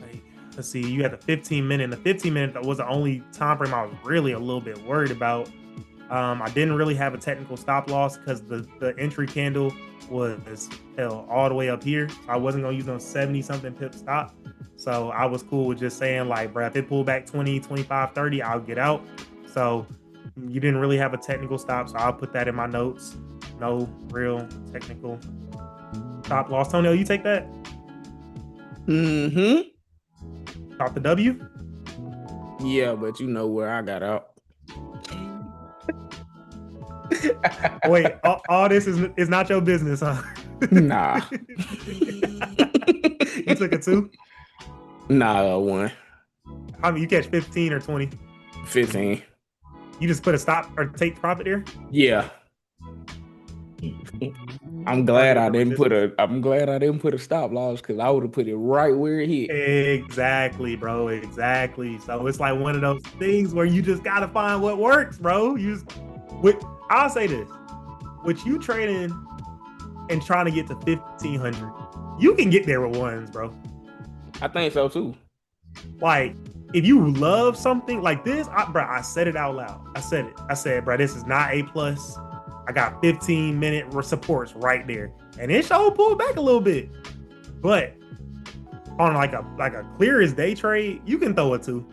Like, let's see, you had the 15 minute. And the 15 minute was the only time frame I was really a little bit worried about. I didn't really have a technical stop loss because the entry candle was held all the way up here. So I wasn't gonna use no 70 something pip stop. So I was cool with just saying like, bro, if it pulled back 20, 25, 30, I'll get out. So you didn't really have a technical stop. So I'll put that in my notes. No real technical stop loss. Tonio, you take that? Mm-hmm. Stop the W? Yeah, but you know where I got out. Wait, all this is not your business, huh? Nah. You took a 2? Nah, 1. How many you catch 15 or 20? 15. You just put a stop or take profit there? Yeah. I'm glad I didn't put a stop loss because I would have put it right where it hit. Exactly, bro. Exactly. So it's like one of those things where you just gotta find what works, bro. I'll say this. With you trading and trying to get to 1,500, you can get there with ones, bro. I think so too. Like, if you love something like this, I said it out loud. I said, bro, this is not A+. I got 15-minute supports right there. And it sure pulled back a little bit. But on like a clear as day trade, you can throw a 2.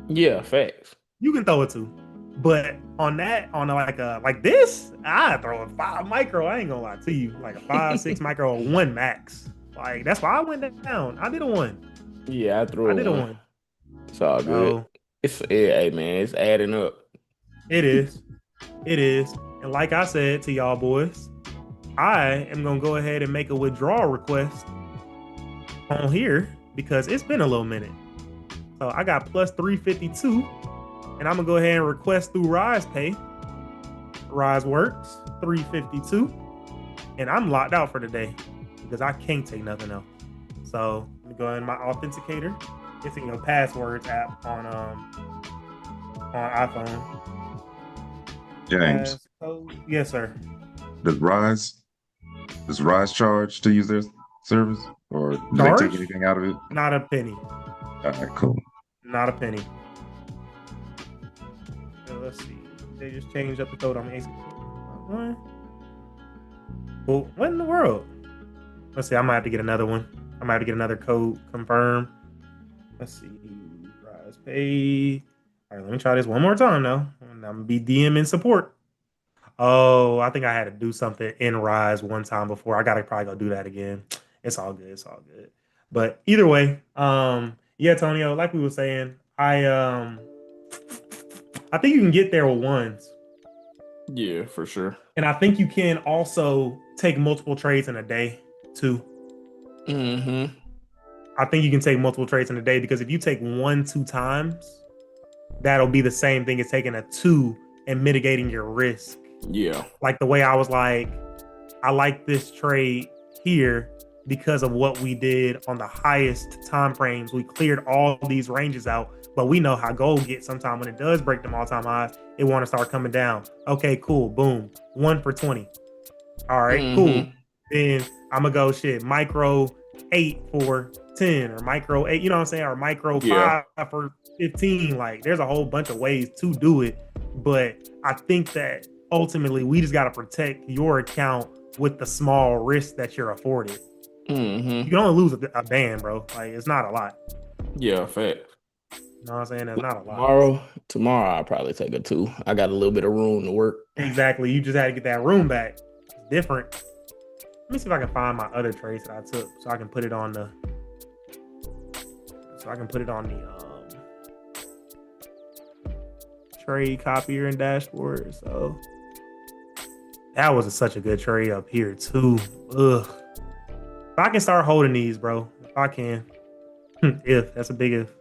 Yeah, facts. You can throw a 2. But on like this, I throw a 5 micro. I ain't gonna lie to you. Like a 5, 6 micro, or 1 max. Like that's why I went down. I did a 1. Yeah, I did a 1. It's all good. Hey man, it's adding up. It is. And like I said to y'all boys, I am gonna go ahead and make a withdrawal request on here because it's been a little minute. So I got plus 352. And I'm gonna go ahead and request through Rise Pay. Rise works, 352. And I'm locked out for today because I can't take nothing else. So let me go in my authenticator. It's in your passwords app on iPhone. James. Yes, sir. Does Rise charge to use their service? Or do they take anything out of it? Not a penny. All right, cool. Not a penny. Let's see. They just changed up the code on the AC. Well, what in the world? Let's see. I might have to get another one. I might have to get another code confirm. Let's see. Rise Pay. All right, let me try this one more time now. I'm gonna be DMing support. Oh, I think I had to do something in Rise one time before. I gotta probably go do that again. It's all good. It's all good. But either way, yeah, Tonio, like we were saying, I think you can get there with ones. Yeah, for sure. And I think you can also take multiple trades in a day too. Mm-hmm. I think you can take multiple trades in a day because if you take 1, 2 times, that'll be the same thing as taking a 2 and mitigating your risk. Yeah. Like the way I was like, I like this trade here because of what we did on the highest time frames. We cleared all these ranges out. But we know how gold gets sometimes when it does break them all-time highs, it want to start coming down. Okay, cool. Boom. 1 for 20. All right, cool. Then I'm going to go micro 8 for 10 or micro 8, you know what I'm saying? Or micro 5 for 15. Like, there's a whole bunch of ways to do it. But I think that ultimately we just got to protect your account with the small risk that you're afforded. You can only lose a band, bro. Like, it's not a lot. Yeah, fact. You know what I'm saying? That's not a lot. Tomorrow I'll probably take a 2. I got a little bit of room to work. Exactly. You just had to get that room back. It's different. Let me see if I can find my other trades that I took so I can put it on the trade copier and dashboard. So that was such a good trade up here too. Ugh. If I can start holding these, bro. If I can. If that's a big if.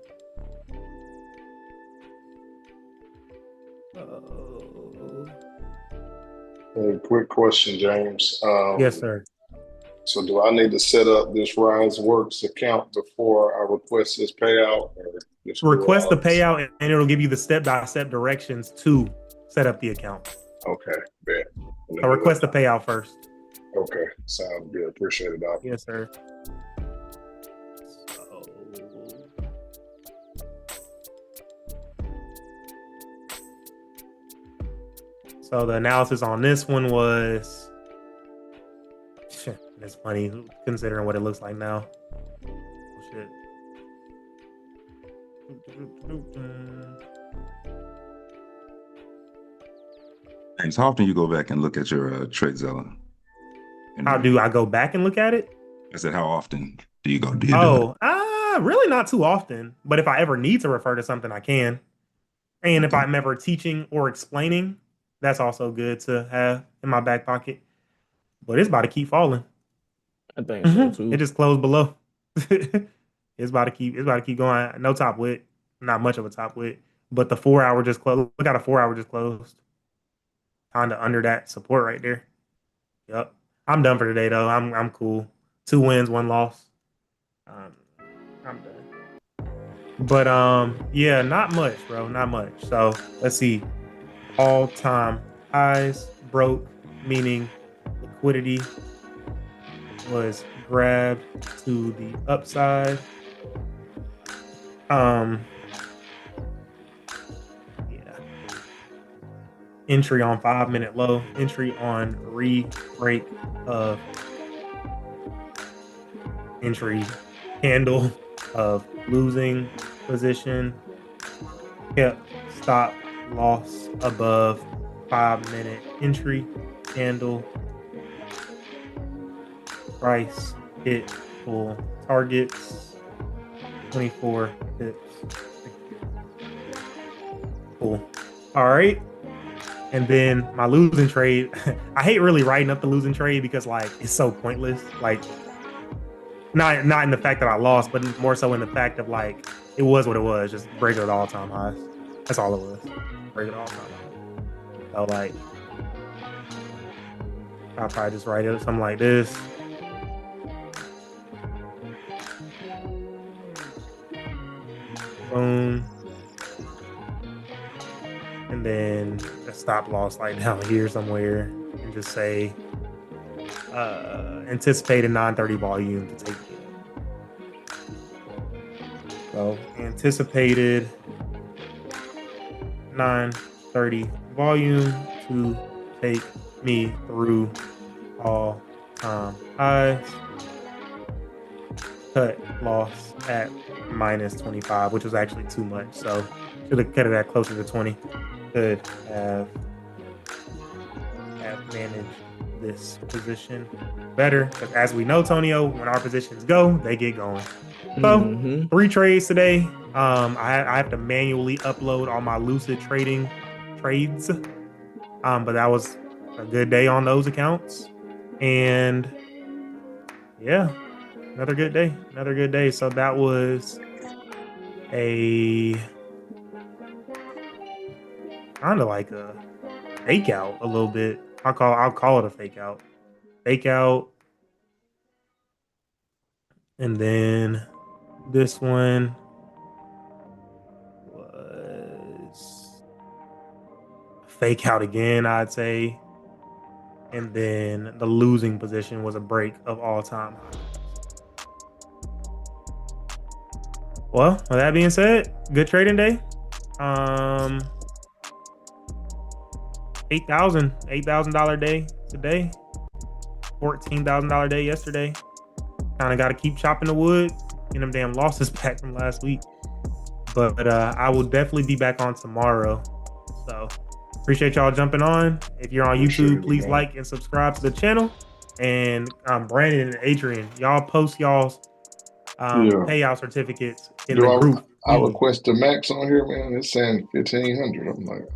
A quick question, James. Yes, sir. So do I need to set up this RiseWorks account before I request this payout? Or request the payout and it'll give you the step-by-step directions to set up the account. Okay, bet. So request the payout first. Okay, sounds good. Appreciate it, Doc. Yes, sir. So the analysis on this one was, it's funny considering what it looks like now. Oh, shit. James, how often you go back and look at your TradeZilla? How do I go back and look at it? I said, how often do you go? Do you do it? Really not too often. But if I ever need to refer to something, I can. And if I'm ever teaching or explaining, that's also good to have in my back pocket. But it's about to keep falling. I think so too. It just closed below. It's about to keep going. No top wick, not much of a top wick. But the 4 hour just closed. Look at a 4 hour just closed. Kinda under that support right there. Yep. I'm done for today though. I'm cool. 2 wins, 1 loss. I'm done. But yeah, not much, bro. Not much. So let's see. All-time highs broke, meaning liquidity was grabbed to the upside. Yeah. Entry on 5-minute low, entry on re-break of entry candle of losing position, kept stop loss above 5-minute entry candle, price hit full targets, 24 pips. Cool. All right. And then my losing trade, I hate really writing up the losing trade because like it's so pointless. Like not in the fact that I lost, but more so in the fact of like it was what it was, just break it at all-time highs. That's all it was. Break it all-time highs. So like I'll probably just write it something like this. Boom. And then a stop loss like down here somewhere and just say anticipated 930 volume to take it. So anticipated 930 volume to take me through all time highs. Cut loss at minus 25, which was actually too much. So should have cut it at closer to 20. Could have managed this position better. Because as we know, Tonio, when our positions go, they get going. So 3 trades today. I have to manually upload all my lucid trading trades. But that was a good day on those accounts. And yeah, another good day. So that was a kind of like a fake out a little bit. I'll call it a fake out. Fake out. And then this one was fake out again, I'd say. And then the losing position was a break of all time. Well, with that being said, good trading day. $8,000 day today, $14,000 day yesterday. Kind of got to keep chopping the wood, getting them damn losses back from last week. But I will definitely be back on tomorrow. So appreciate y'all jumping on. If you're on YouTube, please like and subscribe to the channel. And Brandon and Adrian, y'all post y'all's payout certificates in the group. I request the max on here, man. It's saying 1,500. I'm like,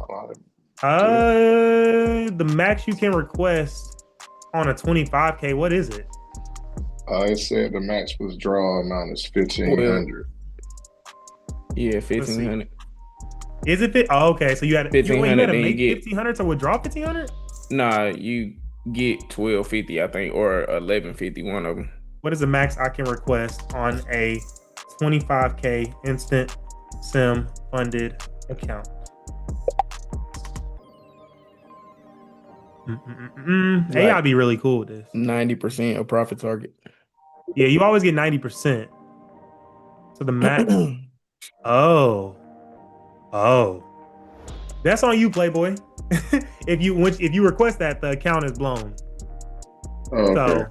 the max you can request on a 25K, what is it? It said the max was draw amount is 1,500. Yeah, 1,500. Is it? Oh, okay. So you had 1,500 to make 1,500 to withdraw 1,500? Nah, you get 1,250, I think, or 1,150, one of them. What is the max I can request on a 25K instant sim funded account? AI be really cool with this. 90% of profit target. Yeah, you always get 90%. So the max. Oh, that's on you, Playboy. if you request that, the account is blown. Okay. So,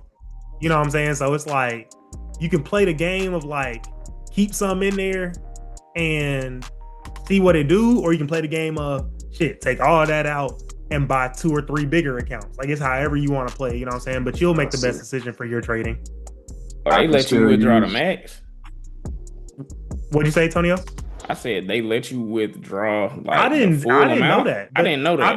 you know what I'm saying? So it's like you can play the game of like keep some in there and see what it do, or you can play the game of shit, take all that out and buy 2 or 3 bigger accounts. Like it's however you want to play, you know what I'm saying? But you'll make the best decision for your trading. They let you withdraw the max. What'd you say, Tonio? I said they let you withdraw. Like I didn't know that. I didn't know that.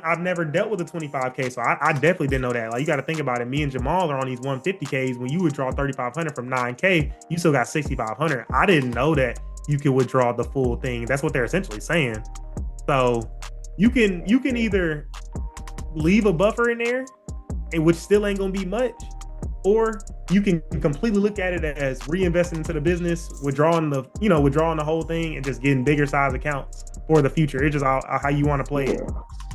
I've never dealt with a 25K, so I definitely didn't know that. Like you got to think about it. Me and Jamal are on these 150Ks. When you withdraw 3,500 from 9K, you still got 6,500. I didn't know that you could withdraw the full thing. That's what they're essentially saying. So you can either leave a buffer in there, and which still ain't gonna be much, or you can completely look at it as reinvesting into the business, withdrawing the whole thing and just getting bigger size accounts for the future. It's just how you want to play it.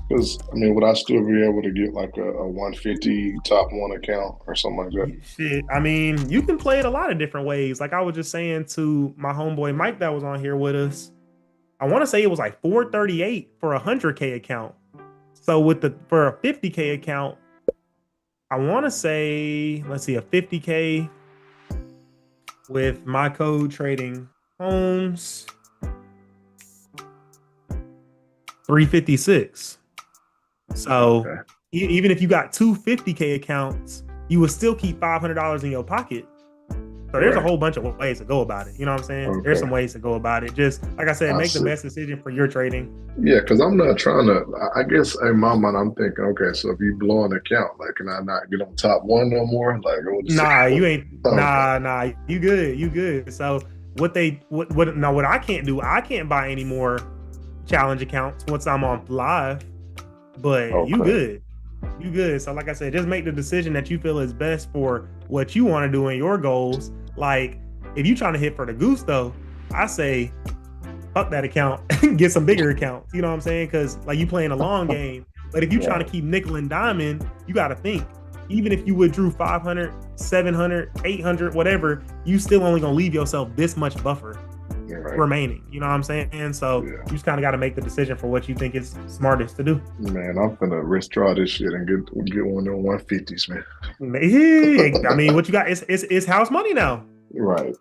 Because would I still be able to get like a 150 top 1 account or something like that? Shit, you can play it a lot of different ways. Like I was just saying to my homeboy Mike that was on here with us, I want to say it was like $438 for a 100K account. So for a 50K account, I want to say, let's see, a 50K with my code trading homes, 356. So even if you got 2 50K accounts, you would still keep $500 in your pocket. So there's a whole bunch of ways to go about it. You know what I'm saying? Okay. There's some ways to go about it. Just like I said, make the best decision for your trading. Yeah, because I'm not trying to. I guess in my mind, I'm thinking, okay, so if you blow an account, like, can I not get on top 1 no more? Like, nah, you ain't. Nah, you good. So what I can't do, I can't buy any more challenge accounts once I'm on live. But you good. So like I said, just make the decision that you feel is best for what you want to do in your goals. Like if you're trying to hit for the Gusto, I say fuck that account and get some bigger accounts. You know what I'm saying? Because like you playing a long game. But if you're trying to keep nickel and diamond, you got to think. Even if you withdrew 500, 700, 800, whatever, you still only gonna leave yourself this much buffer remaining. You know what I'm saying? And so you just kind of got to make the decision for what you think is smartest to do. Man, I'm gonna withdraw this shit and get one of them 150s, man. What you got? It's house money now. Right.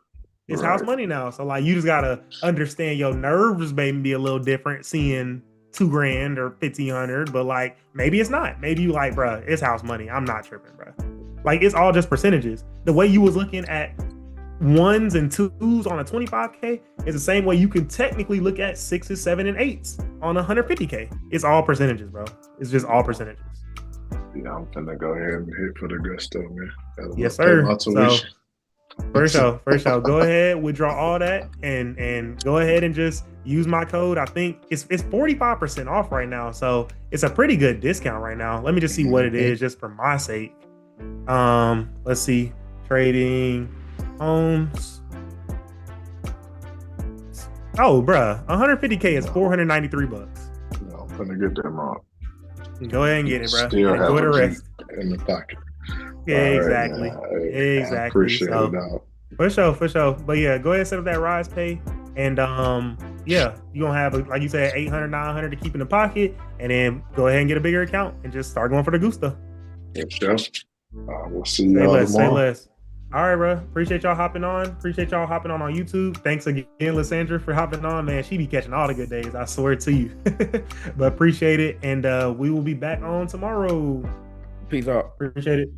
It's house money now. So like you just gotta understand your nerves maybe be a little different seeing $2,000 or 1,500, but like maybe it's not. Maybe you like, bro, it's house money. I'm not tripping, bro. Like it's all just percentages. The way you was looking at 1s and 2s on a 25K is the same way you can technically look at 6s, 7s, and 8s on 150K. It's all percentages, bro. It's just all percentages. Yeah, I'm gonna go ahead and hit for the gusto, man. Yes, sir. So, for sure. Go ahead, withdraw all that, and go ahead and just use my code. I think it's 45% off right now, so it's a pretty good discount right now. Let me just see what it is, just for my sake. Let's see, trading homes. Oh, bruh, 150K is $493. No, I'm gonna get them wrong. Go ahead and get it, bro. Still have a rest in the pocket. Yeah, exactly. Exactly. I appreciate it out. For sure. But yeah, go ahead and set up that Rise Pay. And you're gonna have, like you said, 800, 900 to keep in the pocket, and then go ahead and get a bigger account and just start going for the Gusto. Sure. We'll see you tomorrow. Say less. All right, bro. Appreciate y'all hopping on. Appreciate y'all hopping on YouTube. Thanks again, Lysandra, for hopping on, man. She be catching all the good days. I swear to you. But appreciate it. And we will be back on tomorrow. Peace out. Appreciate it.